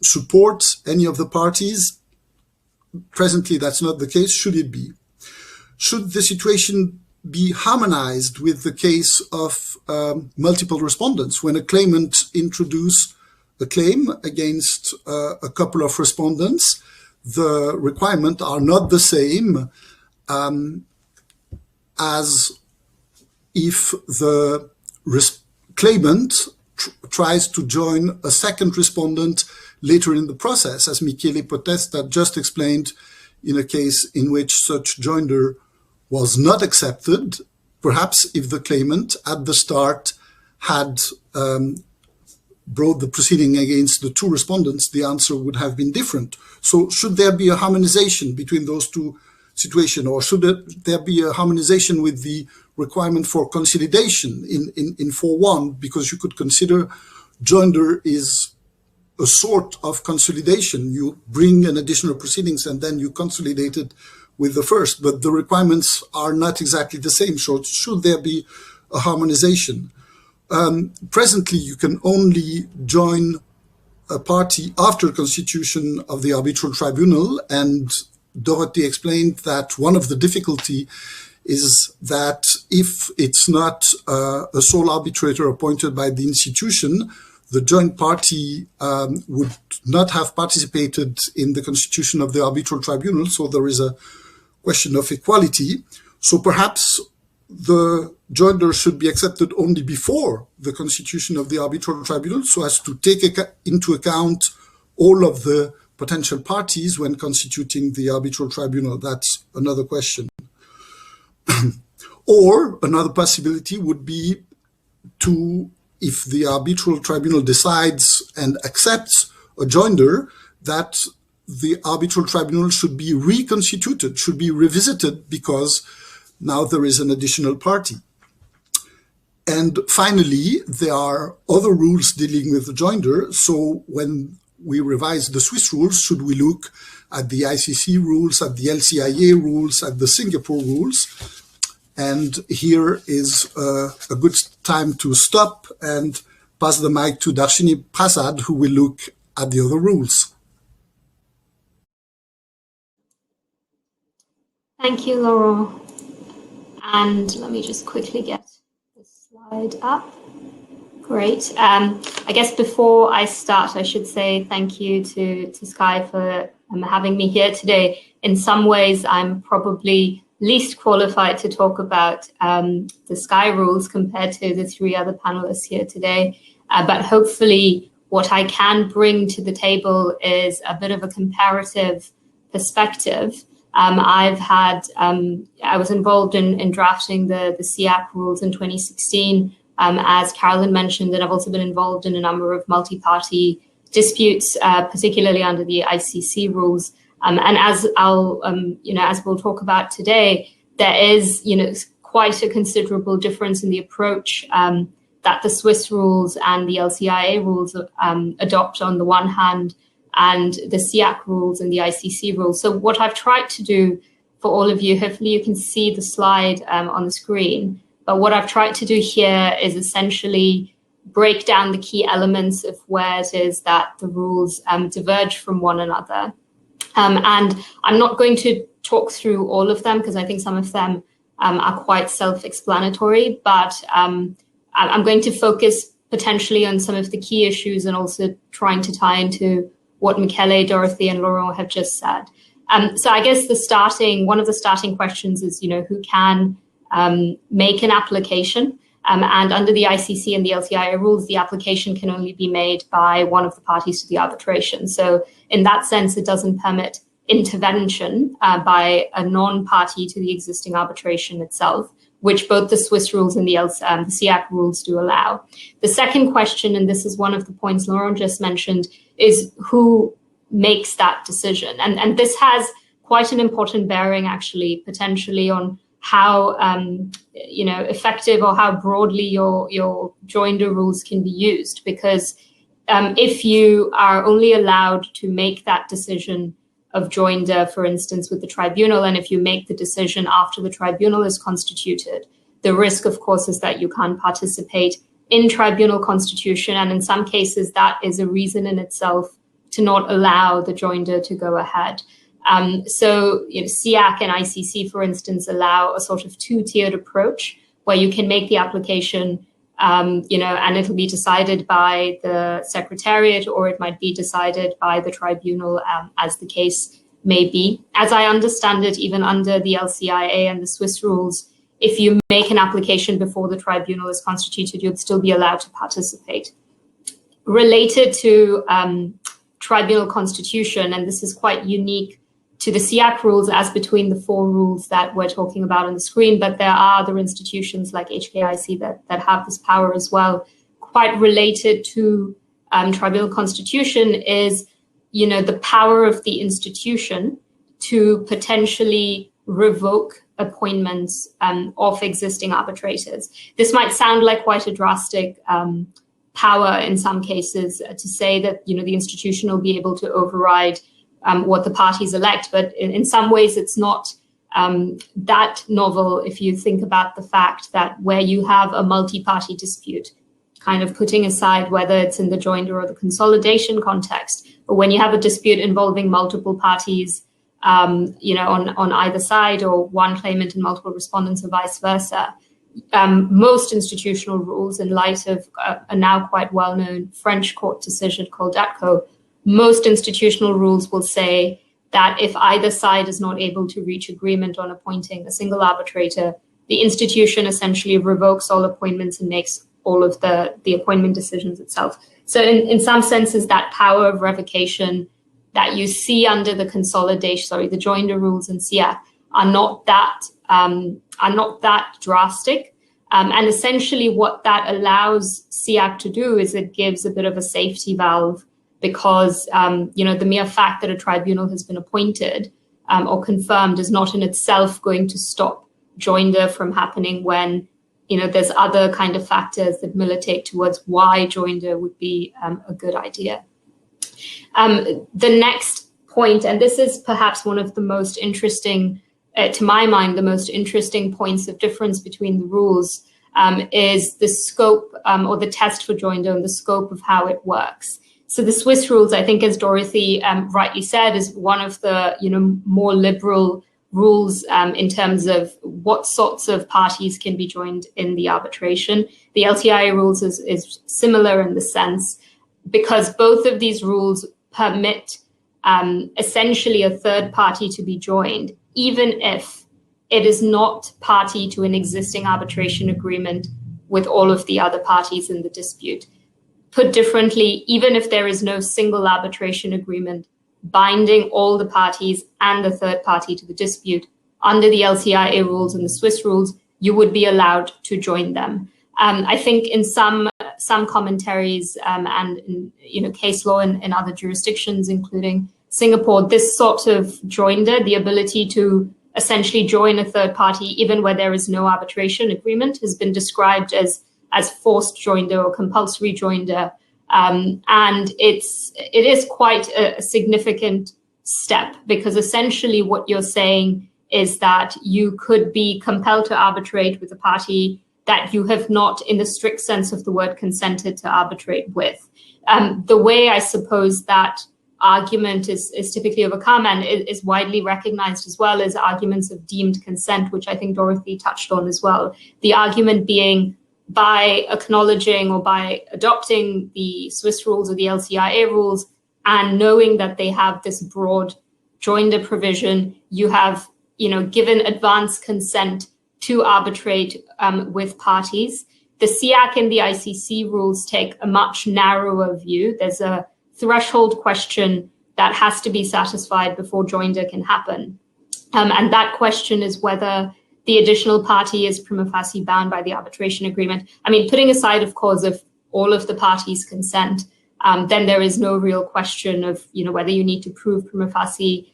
support any of the parties. Presently, that's not the case. Should it be? Should the situation be harmonized with the case of multiple respondents? When a claimant introduces a claim against a couple of respondents, the requirements are not the same as if the claimant tries to join a second respondent later in the process, as Michele Potesta just explained in a case in which such joinder was not accepted. Perhaps if the claimant at the start had brought the proceeding against the two respondents, the answer would have been different. So should there be a harmonization between those two situations, or should there be a harmonization with the requirement for consolidation in 4.1, because you could consider joinder is a sort of consolidation. You bring an additional proceedings and then you consolidate it with the first, but the requirements are not exactly the same. So should there be a harmonization? Presently, you can only join a party after constitution of the arbitral tribunal, and Dorothy explained that one of the difficulty is that if it's not a sole arbitrator appointed by the institution, the joint party would not have participated in the constitution of the arbitral tribunal, so there is a question of equality. So perhaps the joinder should be accepted only before the constitution of the arbitral tribunal, so as to take into account all of the potential parties when constituting the arbitral tribunal. That's another question. Or another possibility would be to, if the arbitral tribunal decides and accepts a joinder, that the arbitral tribunal should be reconstituted, should be revisited, because now there is an additional party. And finally, there are other rules dealing with the joinder. So when we revise the Swiss rules, should we look at the ICC rules, at the LCIA rules, at the Singapore rules? And here is a good time to stop and pass the mic to Darshini Prasad, who will look at the other rules. Thank you, Laurent. And let me just quickly get the slide up. Great. I guess before I start, I should say thank you to SCAI for having me here today. In some ways, I'm probably least qualified to talk about the SCAI rules compared to the three other panelists here today. But hopefully what I can bring to the table is a bit of a comparative perspective. I was involved in drafting the SCAI rules in 2016, as Carolyn mentioned, and I've also been involved in a number of multi-party disputes, particularly under the ICC rules. And as as we'll talk about today, there is, quite a considerable difference in the approach that the Swiss rules and the LCIA rules adopt on the one hand, and the SCAI rules and the ICC rules. So what I've tried to do for all of you, hopefully you can see the slide on the screen, but what I've tried to do here is essentially break down the key elements of where it is that the rules diverge from one another. And I'm not going to talk through all of them because I think some of them are quite self-explanatory, but I'm going to focus potentially on some of the key issues and also trying to tie into what Michele, Dorothy, and Laurent have just said. So I guess one of the starting questions is, who can make an application? And under the ICC and the LCIA rules, the application can only be made by one of the parties to the arbitration. So in that sense, it doesn't permit intervention by a non-party to the existing arbitration itself, which both the Swiss rules and the SCAI rules do allow. The second question, and this is one of the points Laurent just mentioned, is who makes that decision? And this has quite an important bearing, actually, potentially on how effective or how broadly your joinder rules can be used. Because if you are only allowed to make that decision of joinder, for instance, with the tribunal, and if you make the decision after the tribunal is constituted, the risk, of course, is that you can't participate in tribunal constitution, and in some cases that is a reason in itself to not allow the joinder to go ahead. So SCAI and ICC, for instance, allow a sort of two-tiered approach where you can make the application, and it'll be decided by the Secretariat, or it might be decided by the Tribunal, as the case may be. As I understand it, even under the LCIA and the Swiss rules, if you make an application before the Tribunal is constituted, you'd still be allowed to participate. Related to Tribunal constitution, and this is quite unique to the SCAI rules as between the 4 rules that we're talking about on the screen, but there are other institutions like HKIC that have this power as well. Quite related to Tribunal constitution is, the power of the institution to potentially revoke appointments of existing arbitrators. This might sound like quite a drastic power in some cases to say that, the institution will be able to override what the parties elect, but in some ways it's not that novel if you think about the fact that where you have a multi-party dispute, kind of putting aside whether it's in the joinder or the consolidation context, but when you have a dispute involving multiple parties, on either side, or one claimant and multiple respondents or vice versa, most institutional rules, in light of a now quite well-known French court decision called DATCO, most institutional rules will say that if either side is not able to reach agreement on appointing a single arbitrator, the institution essentially revokes all appointments and makes all of the appointment decisions itself. So in some senses, that power of revocation that you see under the the joinder rules in SCAI are not that drastic. And essentially what that allows SCAI to do is it gives a bit of a safety valve, because the mere fact that a tribunal has been appointed or confirmed is not in itself going to stop joinder from happening when there's other kind of factors that militate towards why joinder would be a good idea. The next point, and this is perhaps one of the most interesting, to my mind, the most interesting points of difference between the rules, is the scope or the test for joinder and the scope of how it works. So the Swiss rules, I think, as Dorothy rightly said, is one of the more liberal rules in terms of what sorts of parties can be joined in the arbitration. The LTIA rules is similar in the sense, because both of these rules permit essentially a third party to be joined, even if it is not party to an existing arbitration agreement with all of the other parties in the dispute. Put differently, even if there is no single arbitration agreement binding all the parties and the third party to the dispute, under the LCIA rules and the Swiss rules, you would be allowed to join them. I think in some commentaries and in case law in other jurisdictions, including Singapore, this sort of joinder, the ability to essentially join a third party even where there is no arbitration agreement, has been described as forced joinder or compulsory joinder. And it is quite a significant step, because essentially what you're saying is that you could be compelled to arbitrate with a party that you have not, in the strict sense of the word, consented to arbitrate with. The way I suppose that argument is typically overcome and is widely recognized as well as arguments of deemed consent, which I think Dorothy touched on as well. The argument being, by acknowledging or by adopting the Swiss rules or the LCIA rules and knowing that they have this broad joinder provision, you have given advance consent to arbitrate with parties. The SCAI and the ICC rules take a much narrower view. There's a threshold question that has to be satisfied before joinder can happen. And that question is whether the additional party is prima facie bound by the arbitration agreement. I mean, putting aside, of course, if all of the parties consent, then there is no real question of whether you need to prove prima facie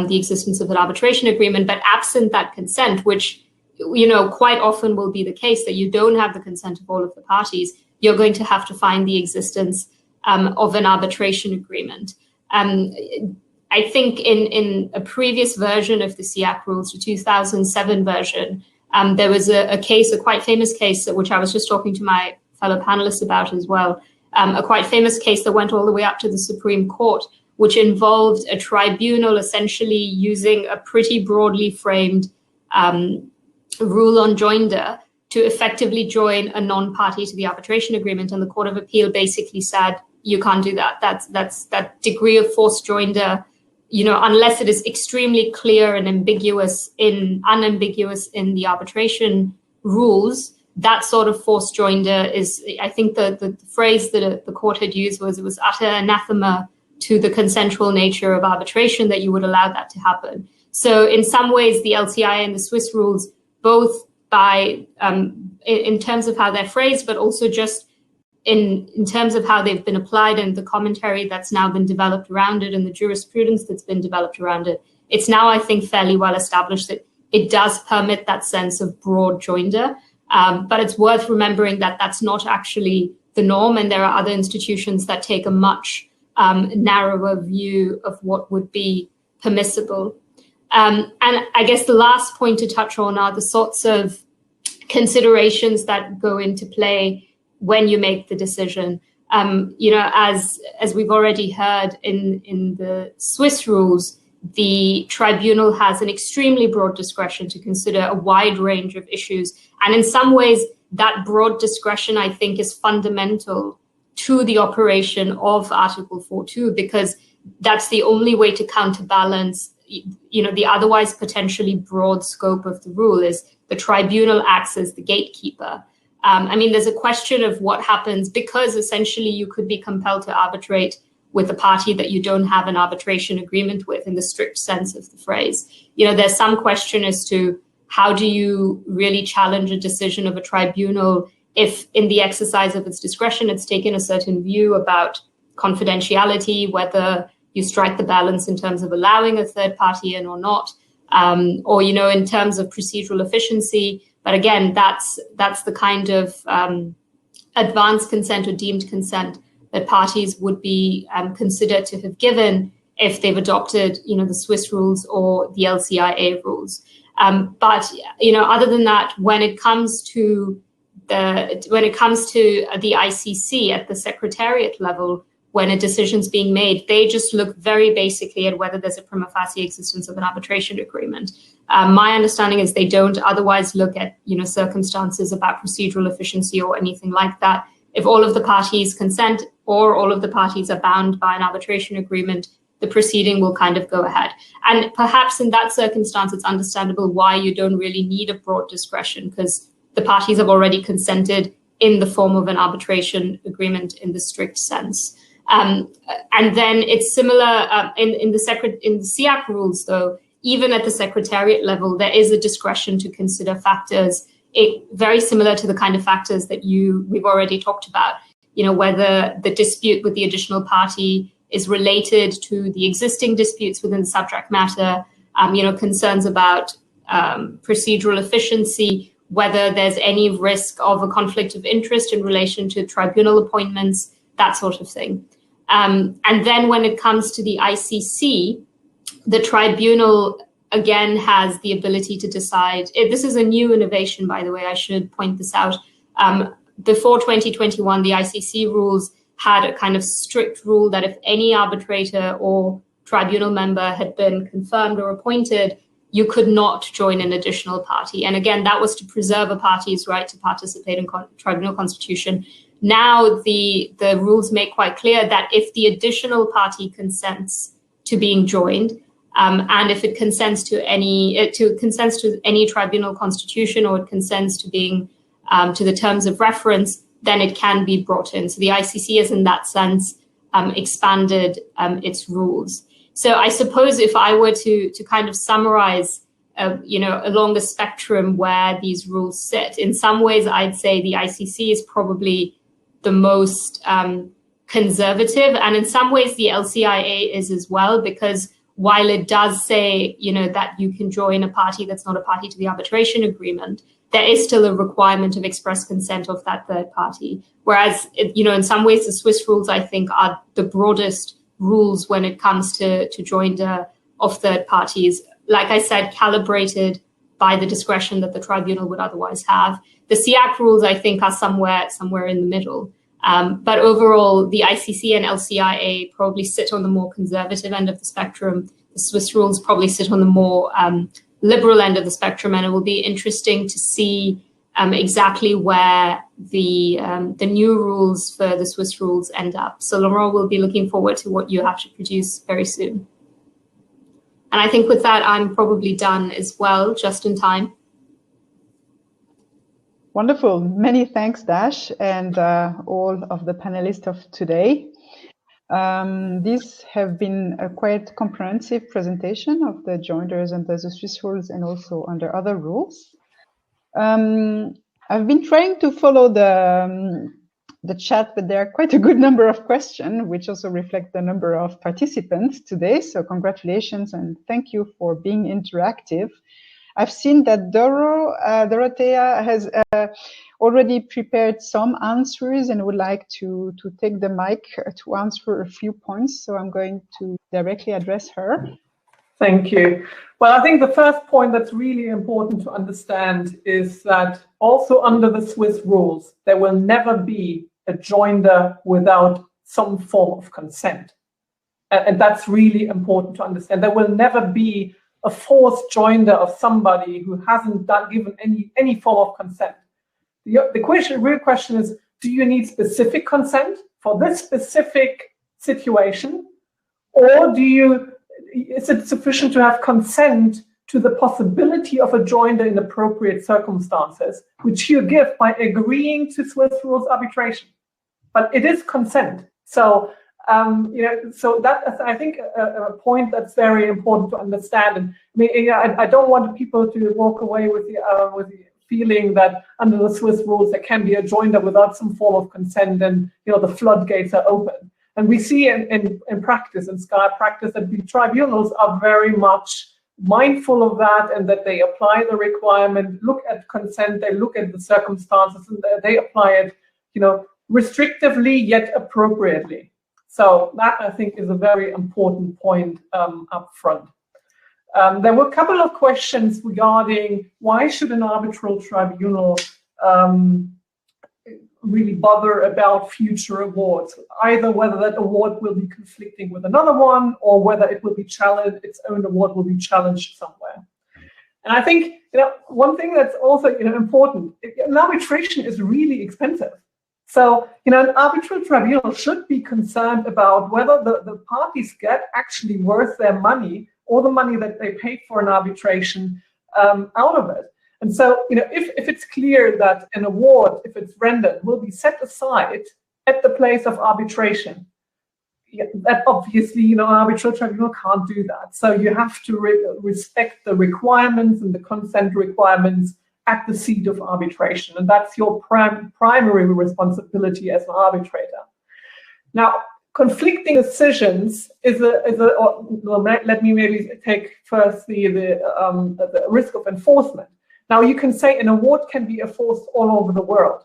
the existence of an arbitration agreement. But absent that consent, which quite often will be the case, that you don't have the consent of all of the parties, you're going to have to find the existence of an arbitration agreement. I think in a previous version of the SCAI rules, the 2007 version, there was a case, a quite famous case, which I was just talking to my fellow panelists about as well, a quite famous case that went all the way up to the Supreme Court, which involved a tribunal essentially using a pretty broadly framed rule on joinder to effectively join a non-party to the arbitration agreement. And the Court of Appeal basically said, you can't do that. That's that degree of forced joinder, unless it is extremely clear and unambiguous in the arbitration rules, that sort of forced joinder is, I think the phrase that the court had used was, it was utter anathema to the consensual nature of arbitration that you would allow that to happen. So in some ways, the LCI and the Swiss rules, both by in terms of how they're phrased, but also just in terms of how they've been applied and the commentary that's now been developed around it and the jurisprudence that's been developed around it, it's now, I think, fairly well established that it does permit that sense of broad joinder. But it's worth remembering that that's not actually the norm, and there are other institutions that take a much narrower view of what would be permissible. And I guess the last point to touch on are the sorts of considerations that go into play when you make the decision. As we've already heard in the Swiss rules, the tribunal has an extremely broad discretion to consider a wide range of issues. And in some ways, that broad discretion, I think, is fundamental to the operation of Article 4.2, because that's the only way to counterbalance, the otherwise potentially broad scope of the rule is the tribunal acts as the gatekeeper. There's a question of what happens, because essentially you could be compelled to arbitrate with a party that you don't have an arbitration agreement with in the strict sense of the phrase. There's some question as to how do you really challenge a decision of a tribunal if in the exercise of its discretion, it's taken a certain view about confidentiality, whether you strike the balance in terms of allowing a third party in or not, or, in terms of procedural efficiency. But again, that's the kind of advanced consent or deemed consent that parties would be considered to have given if they've adopted, the Swiss rules or the LCIA rules. But other than that, when it comes to the ICC at the secretariat level, when a decision's being made, they just look very basically at whether there's a prima facie existence of an arbitration agreement. My understanding is they don't otherwise look at, circumstances about procedural efficiency or anything like that. If all of the parties consent or all of the parties are bound by an arbitration agreement, the proceeding will kind of go ahead. And perhaps in that circumstance, it's understandable why you don't really need a broad discretion, because the parties have already consented in the form of an arbitration agreement in the strict sense. And then it's similar in the SCAI rules, though. Even at the secretariat level, there is a discretion to consider factors very similar to the kind of factors that we've already talked about. Whether the dispute with the additional party is related to the existing disputes within the subject matter, concerns about procedural efficiency, whether there's any risk of a conflict of interest in relation to tribunal appointments, that sort of thing. And then when it comes to the ICC, the tribunal, again, has the ability to decide. This is a new innovation, by the way, I should point this out. Before 2021, the ICC rules had a kind of strict rule that if any arbitrator or tribunal member had been confirmed or appointed, you could not join an additional party. And again, that was to preserve a party's right to participate in tribunal constitution. Now the rules make quite clear that if the additional party consents to being joined, and if it consents to any tribunal constitution, or it consents to being to the terms of reference, then it can be brought in. So the ICC has, in that sense, expanded its rules. So I suppose if I were to kind of summarize, along the spectrum where these rules sit, in some ways I'd say the ICC is probably the most conservative, and in some ways the LCIA is as well, because while it does say, that you can join a party that's not a party to the arbitration agreement, there is still a requirement of express consent of that third party. Whereas, in some ways, the Swiss rules, I think, are the broadest rules when it comes to joinder of third parties. Like I said, calibrated by the discretion that the tribunal would otherwise have. The SCAI rules, I think, are somewhere in the middle. But overall, the ICC and LCIA probably sit on the more conservative end of the spectrum. The Swiss rules probably sit on the more liberal end of the spectrum, and it will be interesting to see exactly where the new rules for the Swiss rules end up. So Laurent will be looking forward to what you have to produce very soon. And I think with that, I'm probably done as well, just in time. Wonderful. Many thanks, Dash, and all of the panelists of today. These have been a quite comprehensive presentation of the joinders under the Swiss rules and also under other rules. I've been trying to follow the chat, but there are quite a good number of questions, which also reflect the number of participants today. So congratulations and thank you for being interactive. I've seen that Dorothea has already prepared some answers and would like to take the mic to answer a few points. So I'm going to directly address her. Thank you. Well, I think the first point that's really important to understand is that also under the Swiss rules, there will never be a joinder without some form of consent. And that's really important to understand. There will never be a forced joinder of somebody who hasn't given any form of consent. The real question is, do you need specific consent for this specific situation? Or is it sufficient to have consent to the possibility of a joinder in appropriate circumstances, which you give by agreeing to Swiss rules arbitration? But it is consent. So, so that I think a point that's very important to understand. And I mean, I don't want people to walk away with the feeling that under the Swiss rules there can be a joinder without some form of consent, and the floodgates are open. And we see in practice, in SCAI practice, that the tribunals are very much mindful of that, and that they apply the requirement, look at consent, they look at the circumstances, and they apply it, restrictively yet appropriately. So that, I think, is a very important point up front. There were a couple of questions regarding why should an arbitral tribunal really bother about future awards, either whether that award will be conflicting with another one or whether it will be challenged, its own award will be challenged somewhere. And I think one thing that's also important, an arbitration is really expensive. So an arbitral tribunal should be concerned about whether the parties get actually worth their money or the money that they paid for an arbitration out of it. And so, if it's clear that an award, if it's rendered, will be set aside at the place of arbitration, that obviously, an arbitral tribunal can't do that. So you have to respect the requirements and the consent requirements at the seat of arbitration, and that's your primary responsibility as an arbitrator. Now, conflicting decisions let me maybe take first the risk of enforcement. Now, you can say an award can be enforced all over the world.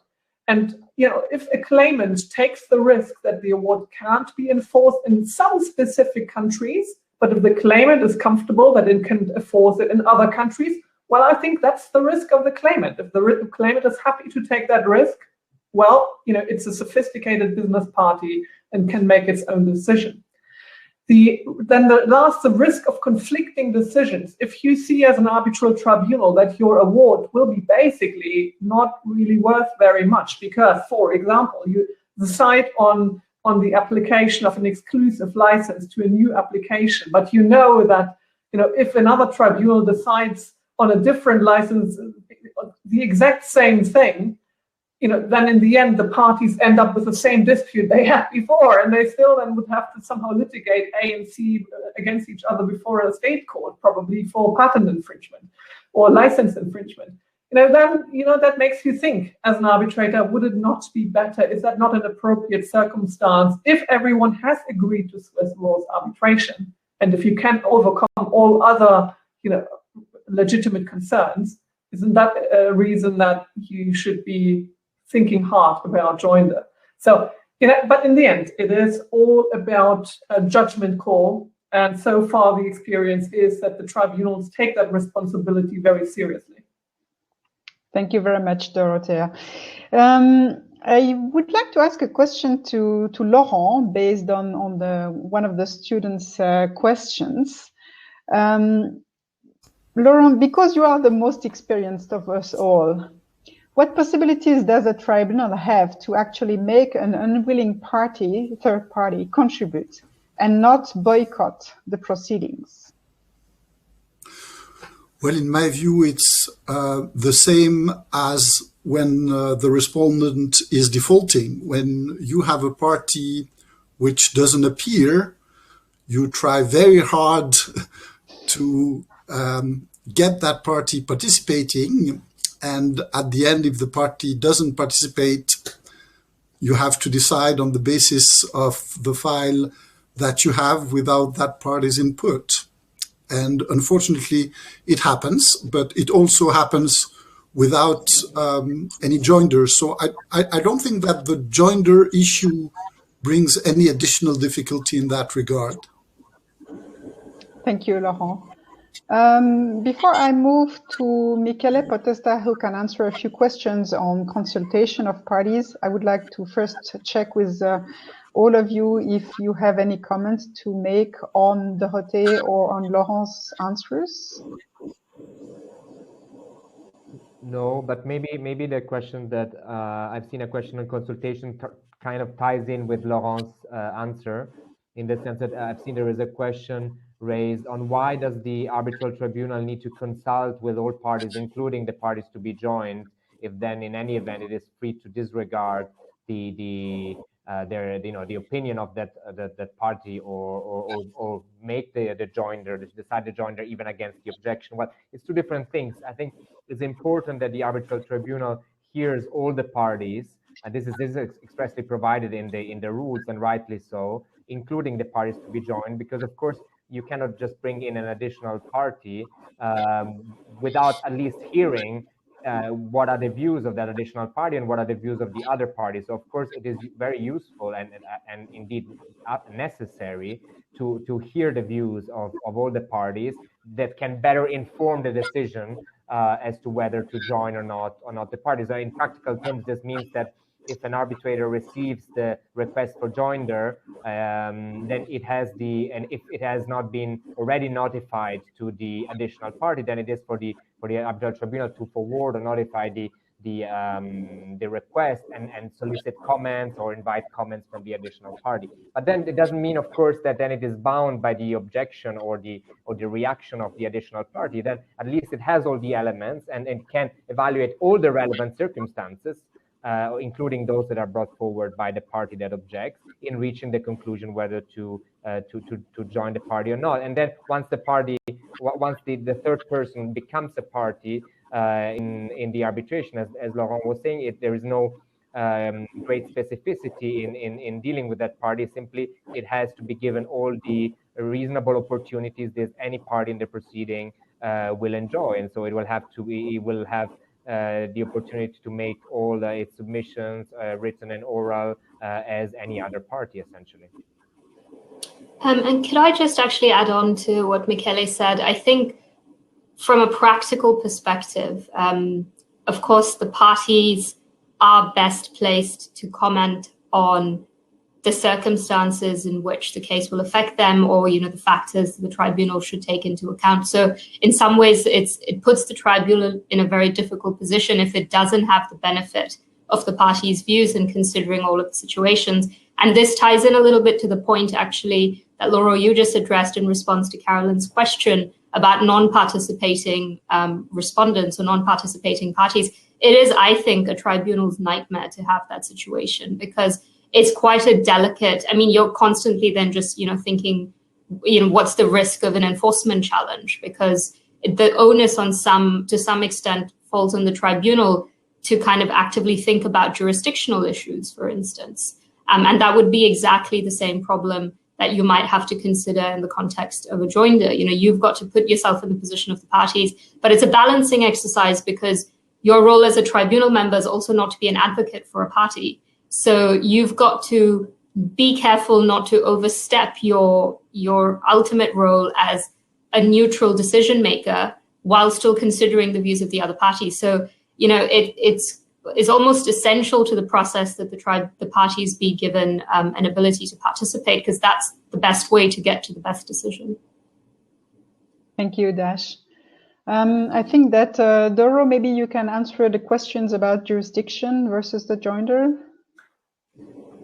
And, if a claimant takes the risk that the award can't be enforced in some specific countries, but if the claimant is comfortable that it can enforce it in other countries, well, I think that's the risk of the claimant. If the claimant is happy to take that risk, well, it's a sophisticated business party and can make its own decision. The risk of conflicting decisions. If you see as an arbitral tribunal that your award will be basically not really worth very much because, for example, you decide on the application of an exclusive license to a new application, but that if another tribunal decides on a different license, the exact same thing, then in the end, the parties end up with the same dispute they had before, and they still then would have to somehow litigate A and C against each other before a state court, probably for patent infringement or license infringement. That makes you think as an arbitrator, would it not be better? Is that not an appropriate circumstance if everyone has agreed to Swiss rules arbitration? And if you can overcome all other, legitimate concerns, isn't that a reason that you should be thinking hard about joinder? So, but in the end, it is all about a judgment call. And so far, the experience is that the tribunals take that responsibility very seriously. Thank you very much, Dorothea. I would like to ask a question to Laurent based on one of the students' questions. Laurent, because you are the most experienced of us all, what possibilities does a tribunal have to actually make an unwilling party, third party, contribute and not boycott the proceedings? Well, in my view, it's the same as when the respondent is defaulting. When you have a party which doesn't appear, you try very hard to get that party participating. And at the end, if the party doesn't participate, you have to decide on the basis of the file that you have without that party's input. And unfortunately, it happens, but it also happens without any joinder. So I don't think that the joinder issue brings any additional difficulty in that regard. Thank you, Laurent. Before I move to Michele Potesta, who can answer a few questions on consultation of parties, I would like to first check with all of you if you have any comments to make on Dorothée or on Laurent's answers. No, but maybe the question that I've seen a question on consultation kind of ties in with Laurent's answer, in the sense that I've seen there is a question raised on why does the arbitral tribunal need to consult with all parties, including the parties to be joined, if then in any event it is free to disregard the opinion of that party or make the joinder, decide the joinder even against the objection. Well, it's two different things. I think it's important that the arbitral tribunal hears all the parties, and this is expressly provided in the rules, and rightly so, including the parties to be joined, because of course you cannot just bring in an additional party without at least hearing what are the views of that additional party and what are the views of the other party. So of course it is very useful and indeed necessary to hear the views of all the parties that can better inform the decision as to whether to join or not the parties. So in practical terms, this means that if an arbitrator receives the request for joinder, then it has and if it has not been already notified to the additional party, then it is for the arbitral tribunal to forward or notify the request and solicit comments or invite comments from the additional party. But then it doesn't mean, of course, that then it is bound by the objection or the reaction of the additional party. Then at least it has all the elements and it can evaluate all the relevant circumstances, including those that are brought forward by the party that objects, in reaching the conclusion whether to join the party or not. And then once the third person becomes a party in the arbitration, as Laurent was saying, there is no great specificity in dealing with that party. Simply, it has to be given all the reasonable opportunities that any party in the proceeding will enjoy, and so it will have the opportunity to make all its submissions, written and oral, as any other party, essentially. And could I just actually add on to what Michele said? I think from a practical perspective, of course, the parties are best placed to comment on the circumstances in which the case will affect them, or the factors the tribunal should take into account. So in some ways, it puts the tribunal in a very difficult position if it doesn't have the benefit of the parties' views in considering all of the situations. And this ties in a little bit to the point, actually, that Laurent, you just addressed in response to Carolyn's question about non-participating respondents or non-participating parties. It is, I think, a tribunal's nightmare to have that situation, because it's quite a delicate, you're constantly then just, thinking, what's the risk of an enforcement challenge? Because the onus to some extent falls on the tribunal to kind of actively think about jurisdictional issues, for instance. And that would be exactly the same problem that you might have to consider in the context of a joinder. You've got to put yourself in the position of the parties, but it's a balancing exercise, because your role as a tribunal member is also not to be an advocate for a party. So you've got to be careful not to overstep your your ultimate role as a neutral decision maker while still considering the views of the other party. So, you know, it's almost essential to the process that the parties be given an ability to participate, because that's the best way to get to the best decision. Thank you, Dash. I think that, Doro, maybe you can answer the questions about jurisdiction versus the joinder.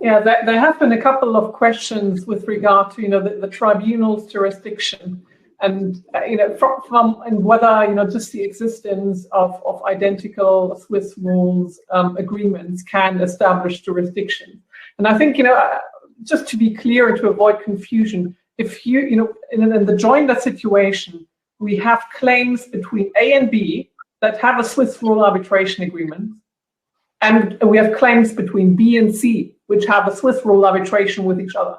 Yeah, there have been a couple of questions with regard to, you know, the tribunal's jurisdiction, and you know, from and whether, you know, just the existence of identical Swiss rules agreements can establish jurisdiction. And I think, you know, just to be clear and to avoid confusion, if you know, in the joinder situation, we have claims between A and B that have a Swiss rule arbitration agreement, and we have claims between B and C, which have a Swiss rule arbitration with each other.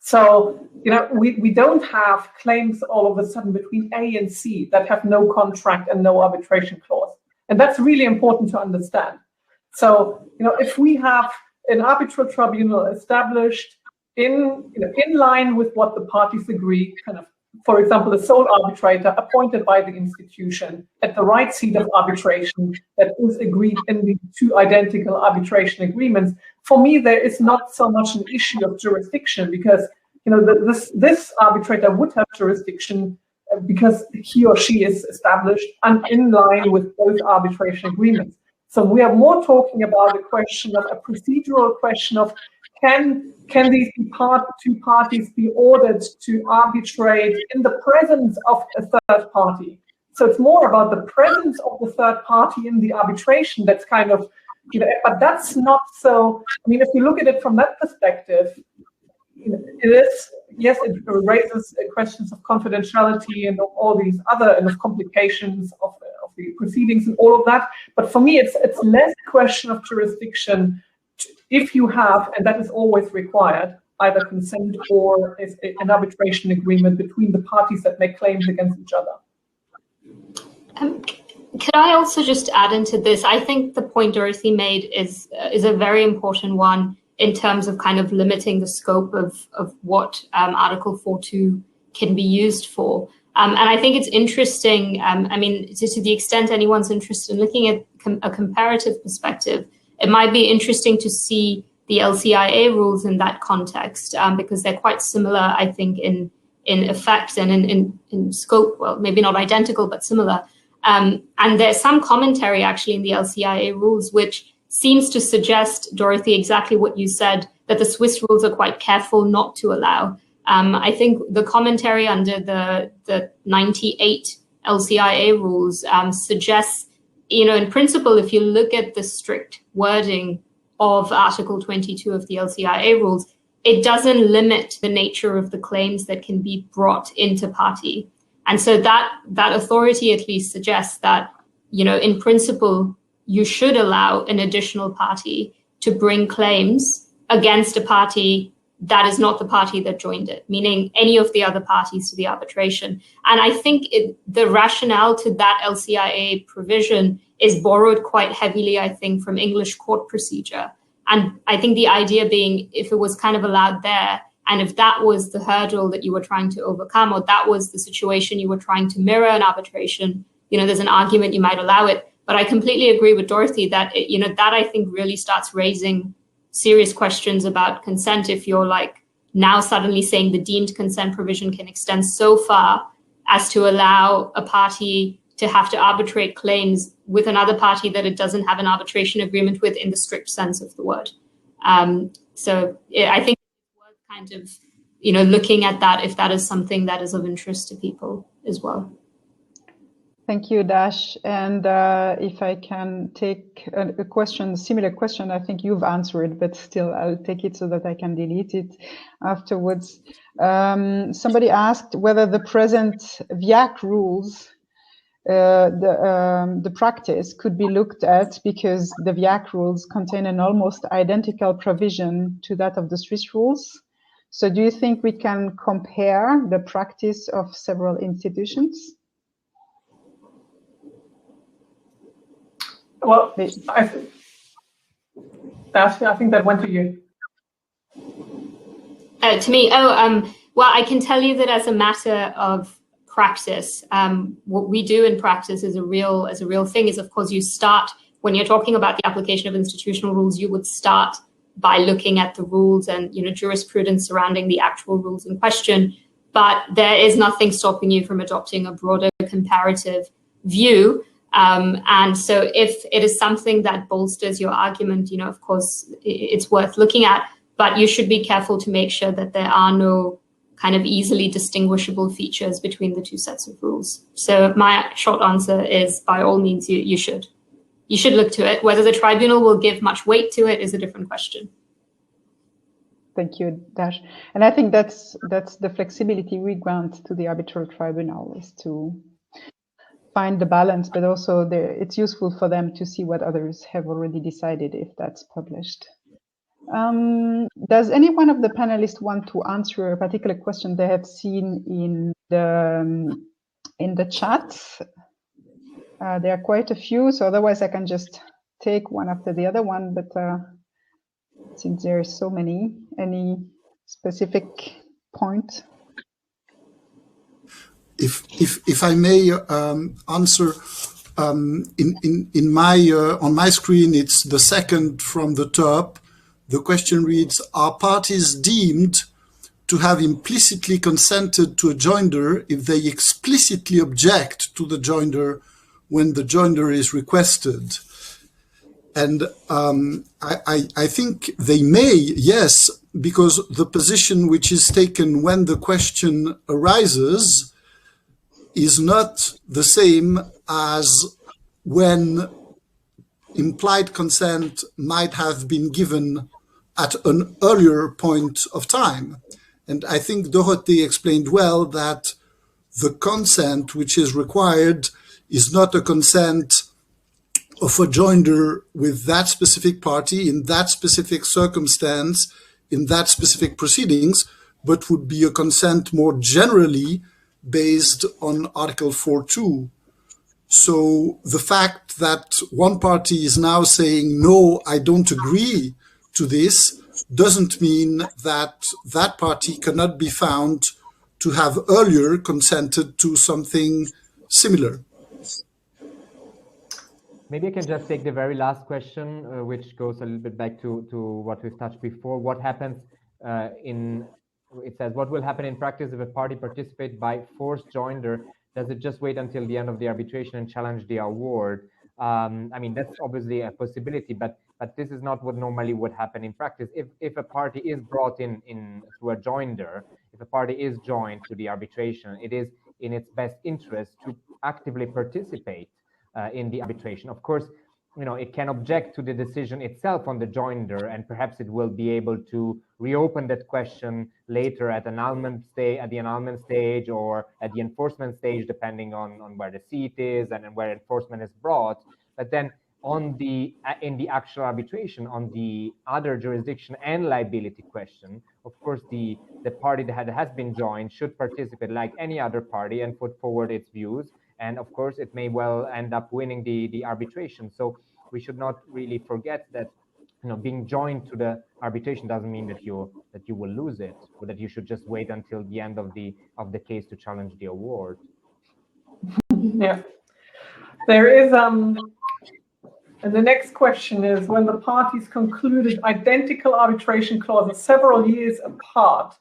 So, you know, we don't have claims all of a sudden between A and C that have no contract and no arbitration clause. And that's really important to understand. So, you know, if we have an arbitral tribunal established in line with what the parties agree, kind of, for example, the sole arbitrator appointed by the institution at the right seat of arbitration that is agreed in the two identical arbitration agreements, for me, there is not so much an issue of jurisdiction, because, you know, this arbitrator would have jurisdiction because he or she is established and in line with both arbitration agreements. So we are more talking about a question of a procedural question of, can these two parties be ordered to arbitrate in the presence of a third party? So it's more about the presence of the third party in the arbitration that's kind of, you know, but that's not so, I mean, if you look at it from that perspective, you know, it is, yes, it raises questions of confidentiality and of all these other and of complications of the proceedings and all of that. But for me, it's less a question of jurisdiction if you have, and that is always required, either consent or an arbitration agreement between the parties that make claims against each other. Could I also just add into this? I think the point Dorothy made is a very important one in terms of kind of limiting the scope of what Article 4.2 can be used for. And I think it's interesting, I mean, to the extent anyone's interested in looking at a comparative perspective, it might be interesting to see the LCIA rules in that context, because they're quite similar, I think, in effect and in scope. Well, maybe not identical, but similar. And there's some commentary actually in the LCIA rules, which seems to suggest, Dorothy, exactly what you said, that the Swiss rules are quite careful not to allow. I think the commentary under the 98 LCIA rules suggests, you know, in principle, if you look at the strict wording of Article 22 of the LCIA rules, it doesn't limit the nature of the claims that can be brought into party. And so that authority at least suggests that, you know, in principle, you should allow an additional party to bring claims against a party that is not the party that joined it, meaning any of the other parties to the arbitration. And I think the rationale to that LCIA provision is borrowed quite heavily, I think, from English court procedure. And I think the idea being, if it was kind of allowed there, and if that was the hurdle that you were trying to overcome, or that was the situation you were trying to mirror in arbitration, you know, there's an argument you might allow it. But I completely agree with Dorothy that, you know, that I think really starts raising serious questions about consent if you're like now suddenly saying the deemed consent provision can extend so far as to allow a party to have to arbitrate claims with another party that it doesn't have an arbitration agreement with in the strict sense of the word. So I think it's worth kind of, you know, looking at that if that is something that is of interest to people as well. Thank you, Dash. And if I can take a question, a similar question, I think you've answered, but still I'll take it so that I can delete it afterwards. Somebody asked whether the present VIAC rules, the practice could be looked at, because the VIAC rules contain an almost identical provision to that of the Swiss rules. So do you think we can compare the practice of several institutions? Well, I think that went to you. To me, Well, I can tell you that as a matter of practice, what we do in practice is a real thing is, of course, you start, when you're talking about the application of institutional rules, you would start by looking at the rules and jurisprudence surrounding the actual rules in question. But there is nothing stopping you from adopting a broader comparative view. And so if it is something that bolsters your argument, of course, it's worth looking at, but you should be careful to make sure that there are no kind of easily distinguishable features between the two sets of rules. So my short answer is, by all means, you should look to it. Whether the tribunal will give much weight to it is a different question. Thank you, Dash. And I think that's the flexibility we grant to the arbitral tribunal, is to find the balance, but also it's useful for them to see what others have already decided if that's published. Does any one of the panelists want to answer a particular question they have seen in the chat? There are quite a few, so otherwise I can just take one after the other one, but since there are so many, any specific point? If I may answer, in my on my screen, it's the second from the top. The question reads: are parties deemed to have implicitly consented to a joinder if they explicitly object to the joinder when the joinder is requested? And I think they may, yes, because the position which is taken when the question arises is not the same as when implied consent might have been given at an earlier point of time. And I think Dorothée explained well that the consent which is required is not a consent of a joinder with that specific party in that specific circumstance, in that specific proceedings, but would be a consent more generally based on Article 4.2. So the fact that one party is now saying, no, I don't agree to this, doesn't mean that that party cannot be found to have earlier consented to something similar. Maybe I can just take the very last question, which goes a little bit back to what we've touched before. What happens it says, what will happen in practice if a party participates by forced joinder? Does it just wait until the end of the arbitration and challenge the award? I mean, that's obviously a possibility, but this is not what normally would happen in practice. If a party is brought in through a joinder, if a party is joined to the arbitration, it is in its best interest to actively participate in the arbitration. Of course, it can object to the decision itself on the joinder, and perhaps it will be able to reopen that question later at the annulment stage or at the enforcement stage, depending on where the seat is and where enforcement is brought. But then in the actual arbitration, on the other jurisdiction and liability question, of course, the party that has been joined should participate like any other party and put forward its views. And of course, it may well end up winning the arbitration. So we should not really forget that being joined to the arbitration doesn't mean that you will lose it, or that you should just wait until the end of the case to challenge the award. Yeah, there is and the next question is: when the parties concluded identical arbitration clauses several years apart,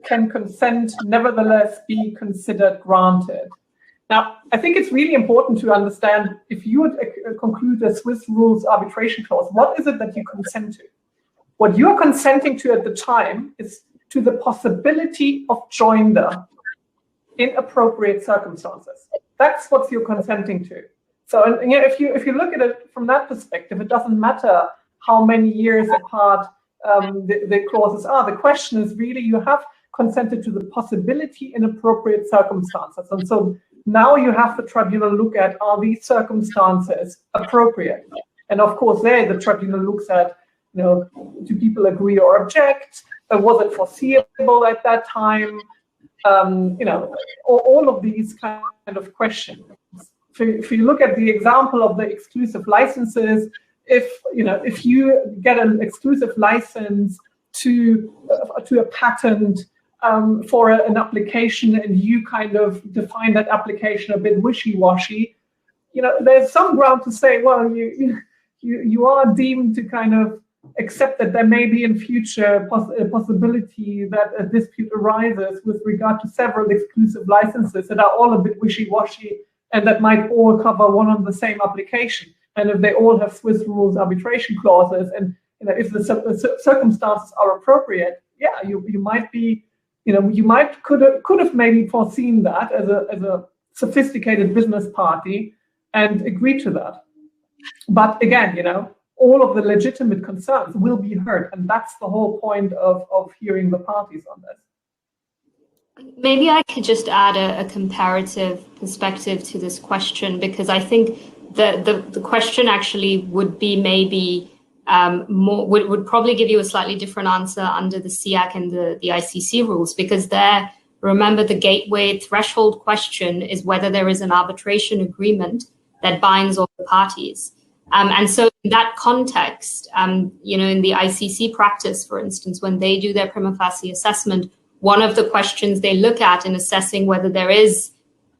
can consent nevertheless be considered granted? Now, I think it's really important to understand, if you would conclude a Swiss rules arbitration clause, what is it that you consent to? What you're consenting to at the time is to the possibility of joinder in appropriate circumstances. That's what you're consenting to. So, and if you look at it from that perspective, it doesn't matter how many years apart the clauses are. The question is really, you have consented to the possibility in appropriate circumstances. And so now you have the tribunal look at, are these circumstances appropriate? And of course, there the tribunal looks at, do people agree or object? Was it foreseeable at that time? All of these kind of questions. If you look at the example of the exclusive licenses, if you get an exclusive license to a patent for an application and you kind of define that application a bit wishy-washy, there's some ground to say, well, you are deemed to kind of accept that there may be in future a possibility that a dispute arises with regard to several exclusive licenses that are all a bit wishy-washy and that might all cover one and the same application. And if they all have Swiss rules arbitration clauses, and if the circumstances are appropriate, yeah, you might be, could have maybe foreseen that as a sophisticated business party and agreed to that. But again, all of the legitimate concerns will be heard, and that's the whole point of hearing the parties on this. Maybe I could just add a comparative perspective to this question, because I think the question actually would be maybe would probably give you a slightly different answer under the SCAI and the ICC rules, because there, remember, the gateway threshold question is whether there is an arbitration agreement that binds all the parties. And so in that context, in the ICC practice, for instance, when they do their prima facie assessment, one of the questions they look at in assessing whether there is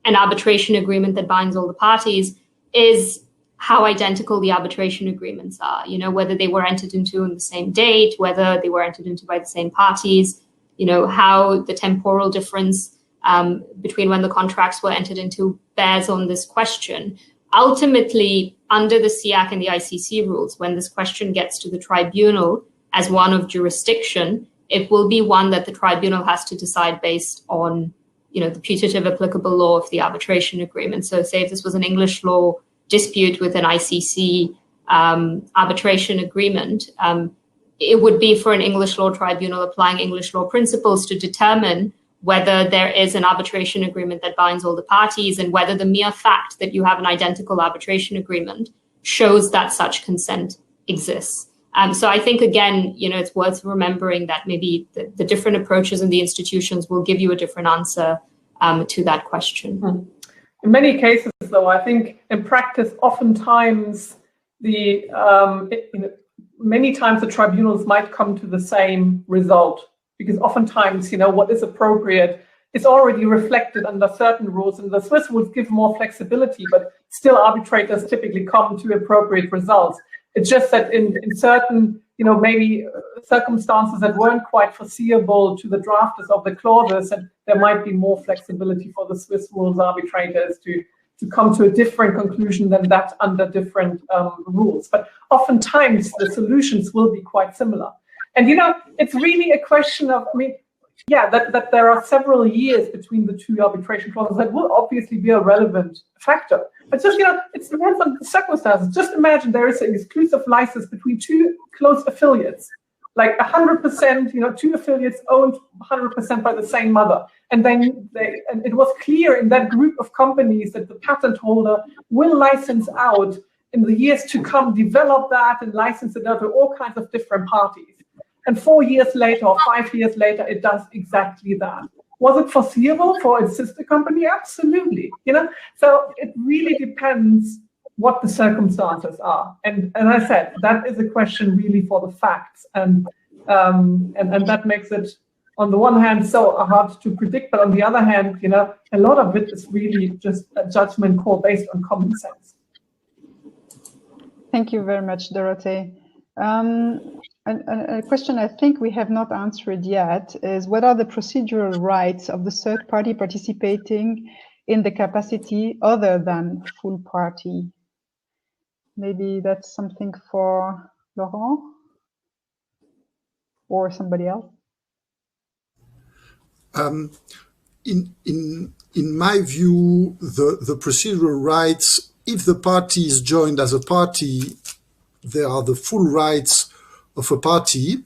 an arbitration agreement that binds all the parties is how identical the arbitration agreements are, whether they were entered into on the same date, whether they were entered into by the same parties, how the temporal difference between when the contracts were entered into bears on this question. Ultimately, under the SCAI and the ICC rules, when this question gets to the tribunal as one of jurisdiction, it will be one that the tribunal has to decide based on, the putative applicable law of the arbitration agreement. So say if this was an English law dispute with an ICC arbitration agreement, it would be for an English law tribunal applying English law principles to determine whether there is an arbitration agreement that binds all the parties and whether the mere fact that you have an identical arbitration agreement shows that such consent exists. So I think, again, it's worth remembering that maybe the different approaches in the institutions will give you a different answer to that question. In many cases, though, I think in practice, oftentimes many times the tribunals might come to the same result, because oftentimes, what is appropriate is already reflected under certain rules, and the Swiss rules give more flexibility, but still arbitrators typically come to appropriate results. It's just that in certain, maybe circumstances that weren't quite foreseeable to the drafters of the clauses, and there might be more flexibility for the Swiss rules arbitrators to come to a different conclusion than that under different rules. But oftentimes the solutions will be quite similar. And, it's really a question of, that there are several years between the two arbitration clauses that will obviously be a relevant factor. But just, it depends on the circumstances. Just imagine there is an exclusive license between two close affiliates, like 100%, two affiliates owned 100% by the same mother. And then it was clear in that group of companies that the patent holder will license out in the years to come, develop that and license it out to all kinds of different parties. And 4 years later or 5 years later, it does exactly that. Was it foreseeable for its sister company? Absolutely. So it really depends what the circumstances are. And I said, that is a question really for the facts. And that makes it, on the one hand, so hard to predict, but on the other hand, a lot of it is really just a judgment call based on common sense. Thank you very much, Dorothee. A question I think we have not answered yet is, what are the procedural rights of the third party participating in the capacity other than full party? Maybe that's something for Laurent or somebody else. In my view, the procedural rights, if the party is joined as a party, there are the full rights of a party.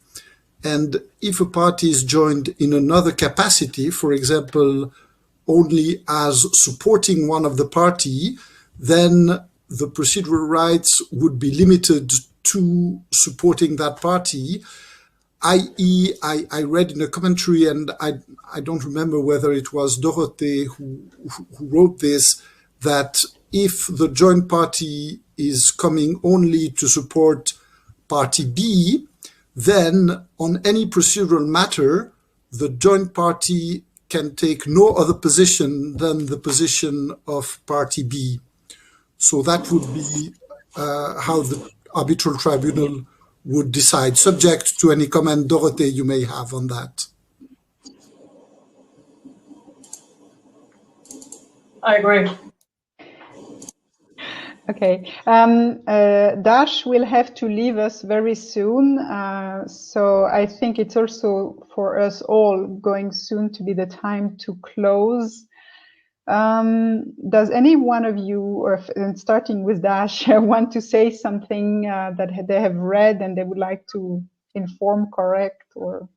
And if a party is joined in another capacity, for example, only as supporting one of the party, then the procedural rights would be limited to supporting that party. I.e., I read in a commentary, and I don't remember whether it was Dorothee who wrote this, that if the joint party is coming only to support party B, then on any procedural matter, the joint party can take no other position than the position of party B. So that would be how the arbitral tribunal would decide, subject to any comment, Dorothée, you may have on that. I agree. Okay, Dash will have to leave us very soon, so I think it's also for us all going soon to be the time to close. Does any one of you, or starting with Dash, want to say something that they have read and they would like to inform, correct, or?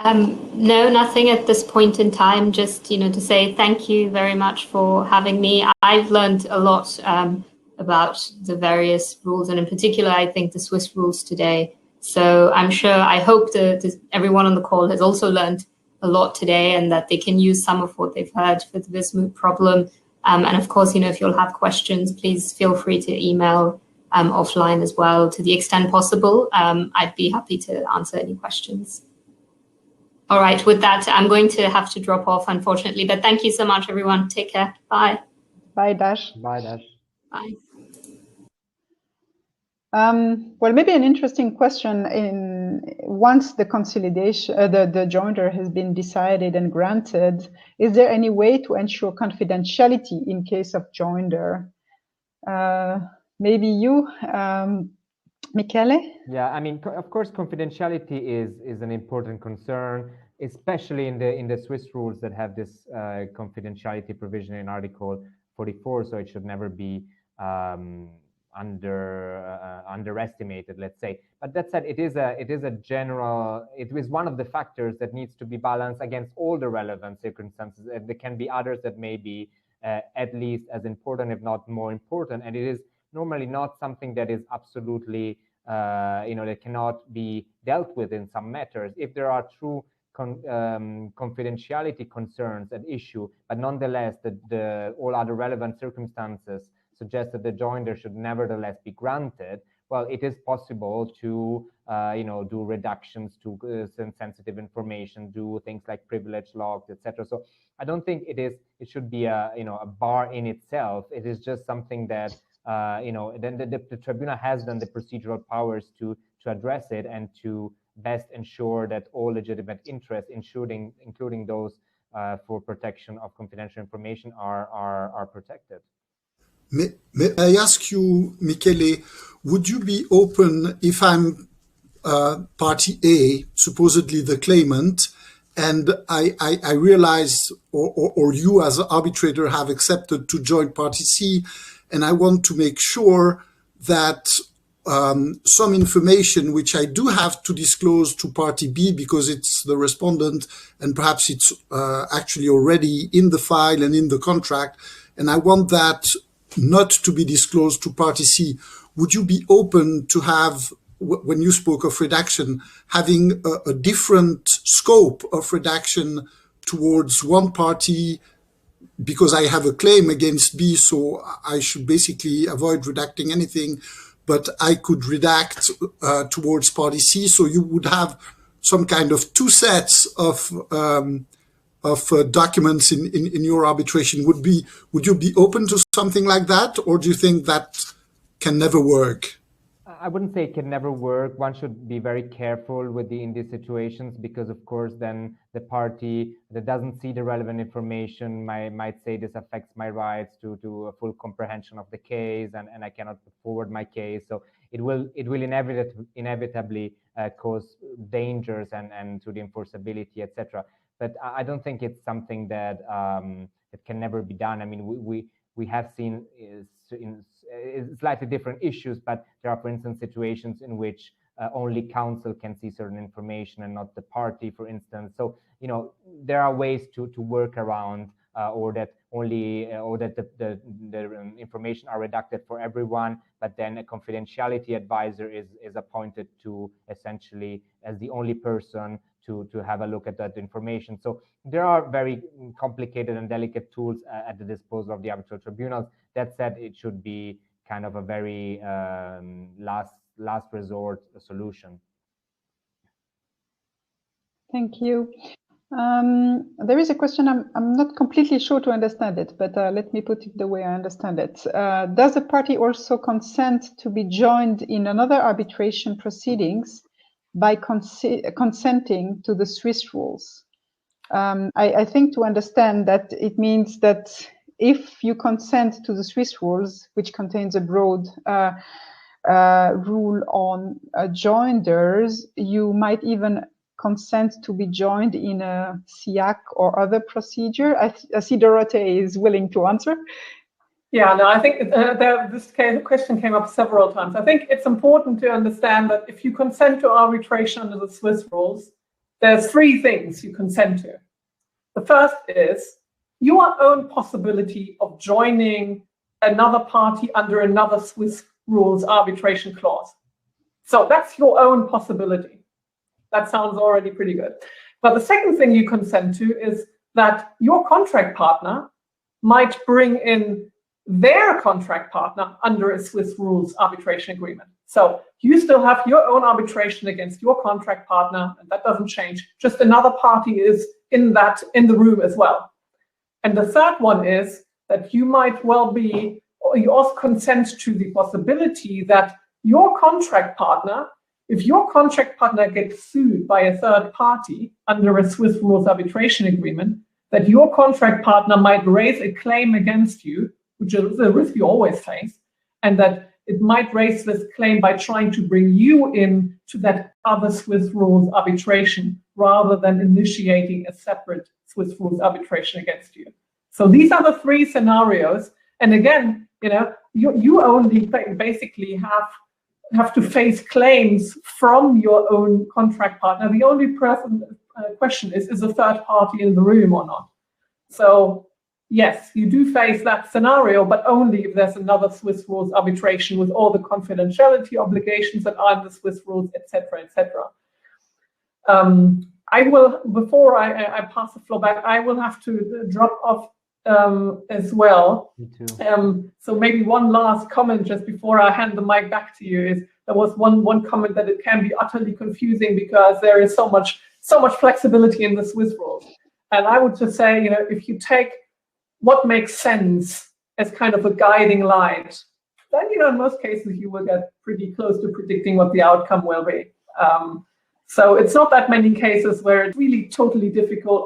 No, nothing at this point in time. Just, to say thank you very much for having me. I've learned a lot about the various rules, and in particular, I think the Swiss rules today. So I hope that everyone on the call has also learned a lot today, and that they can use some of what they've heard for the Vis Moot problem. And of course, if you'll have questions, please feel free to email offline as well, to the extent possible. I'd be happy to answer any questions. All right, with that, I'm going to have to drop off, unfortunately, but thank you so much, everyone. Take care. Bye. Bye, Dash. Bye, Dash. Bye. Well, maybe an interesting question: once the consolidation, the joinder has been decided and granted, is there any way to ensure confidentiality in case of joinder? Maybe you, Michele? Yeah, I mean, of course, confidentiality is an important concern, especially in the Swiss rules that have this confidentiality provision in Article 44. So it should never be underestimated, let's say. But that said, it is a general. It is one of the factors that needs to be balanced against all the relevant circumstances. There can be others that may be at least as important, if not more important, and it is normally not something that is absolutely, that cannot be dealt with in some matters. If there are true confidentiality concerns at issue, but nonetheless, all other relevant circumstances suggest that the joinder should nevertheless be granted, well, it is possible to, do reductions to sensitive information, do things like privilege logs, etc. So I don't think it should be a bar in itself. It is just something that then the tribunal has then the procedural powers to address it and to best ensure that all legitimate interests, including those for protection of confidential information, are protected. May I ask you, Michele, would you be open if I'm party A, supposedly the claimant, and I realize, or you as an arbitrator have accepted to join party C, and I want to make sure that some information which I do have to disclose to party B because it's the respondent and perhaps it's actually already in the file and in the contract, and I want that not to be disclosed to party C. Would you be open to have, when you spoke of redaction, having a different scope of redaction towards one party because I have a claim against B, so I should basically avoid redacting anything, but I could redact towards party C, so you would have some kind of two sets of documents in your arbitration. Would you be open to something like that, or do you think that can never work? I wouldn't say it can never work. One should be very careful in these situations because, of course, then the party that doesn't see the relevant information might say this affects my rights to a full comprehension of the case, and I cannot put forward my case. So it will inevitably cause dangers and to the enforceability, etc. But I don't think it's something that it can never be done. I mean, we have seen in slightly different issues, but there are, for instance, situations in which only counsel can see certain information and not the party, for instance. So, there are ways to work around or that the information are redacted for everyone, but then a confidentiality advisor is appointed to essentially as the only person to have a look at that information. So there are very complicated and delicate tools at the disposal of the arbitral tribunals. That said, it should be kind of a very last resort solution. Thank you. There is a question, I'm not completely sure to understand it, but let me put it the way I understand it. Does a party also consent to be joined in another arbitration proceedings by consenting to the Swiss rules? I think to understand that it means that if you consent to the Swiss rules, which contains a broad rule on joinders, you might even consent to be joined in a SCAI or other procedure. I see Dorothee is willing to answer. Yeah, no, I think this question came up several times. I think it's important to understand that if you consent to arbitration under the Swiss rules, there's three things you consent to. The first is your own possibility of joining another party under another Swiss rules arbitration clause. So that's your own possibility. That sounds already pretty good. But the second thing you consent to is that your contract partner might bring in their contract partner under a Swiss rules arbitration agreement. So you still have your own arbitration against your contract partner, and that doesn't change. Just another party is in the room as well. And the third one is that you might well be, or you also consent to the possibility that your contract partner, if your contract partner gets sued by a third party under a Swiss rules arbitration agreement, that your contract partner might raise a claim against you, which is a risk you always face, and that it might raise this claim by trying to bring you in to that other Swiss rules arbitration rather than initiating a separate Swiss rules arbitration against you. So these are the three scenarios. And again, you only basically have to face claims from your own contract partner. The only question is a third party in the room or not? So yes, you do face that scenario, but only if there's another Swiss rules arbitration with all the confidentiality obligations that are in the Swiss rules, etc., etc. I will, before I pass the floor back, I will have to drop off as well. Me too. So maybe one last comment just before I hand the mic back to you is there was one comment that it can be utterly confusing because there is so much flexibility in the Swiss rules. And I would just say, if you take what makes sense as kind of a guiding light, then, in most cases, you will get pretty close to predicting what the outcome will be. So it's not that many cases where it's really totally difficult.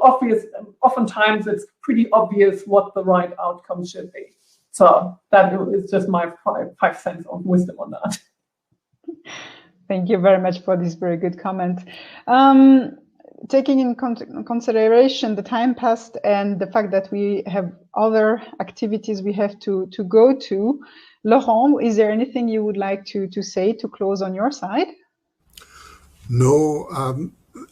Oftentimes, it's pretty obvious what the right outcome should be. So that is just my 5 cents of wisdom on that. Thank you very much for this very good comment. Taking in consideration the time passed and the fact that we have other activities we have to go to, Laurent, is there anything you would like to say to close on your side? No,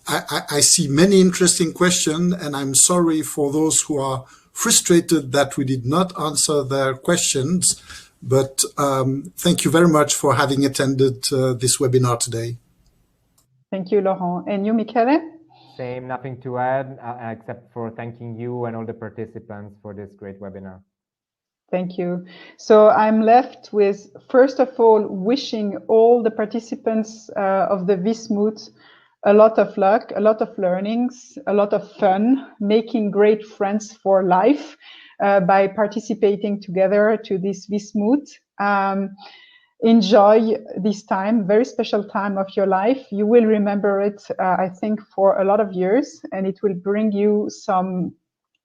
I see many interesting questions, and I'm sorry for those who are frustrated that we did not answer their questions, but thank you very much for having attended this webinar today. Thank you, Laurent. And you, Michele? Same, nothing to add, except for thanking you and all the participants for this great webinar. Thank you. So I'm left with, first of all, wishing all the participants of the Vis Moot a lot of luck, a lot of learnings, a lot of fun, making great friends for life by participating together to this Vis Moot. Enjoy this time, very special time of your life. You will remember it, I think, for a lot of years, and it will bring you some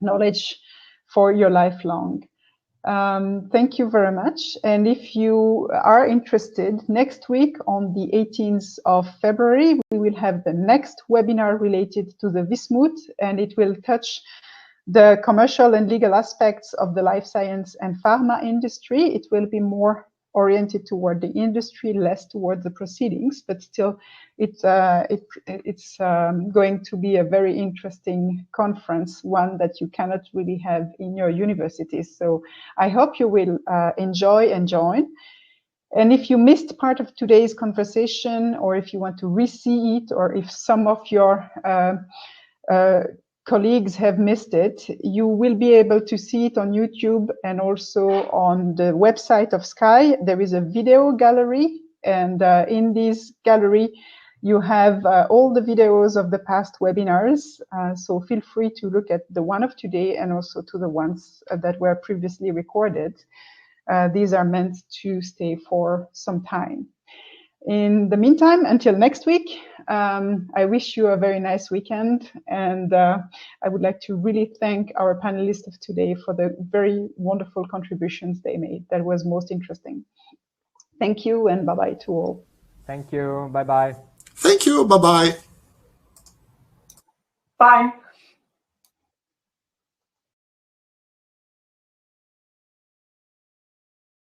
knowledge for your lifelong. Thank you very much. And if you are interested, next week on the 18th of February, we will have the next webinar related to the Vis Moot, and it will touch the commercial and legal aspects of the life science and pharma industry. It will be more oriented toward the industry, less toward the proceedings, but still it's going to be a very interesting conference, one that you cannot really have in your universities. So I hope you will enjoy and join. And if you missed part of today's conversation, or if you want to re-see it, or if some of your colleagues have missed it, you will be able to see it on YouTube and also on the website of SCAI. There is a video gallery, and in this gallery, You have all the videos of the past webinars, so feel free to look at the one of today and also to the ones that were previously recorded. These are meant to stay for some time. In the meantime, until next week, I wish you a very nice weekend, and I would like to really thank our panelists of today for the very wonderful contributions they made. That was most interesting. Thank you, and bye-bye to all. Thank you. Bye-bye. Thank you. Bye-bye. Bye.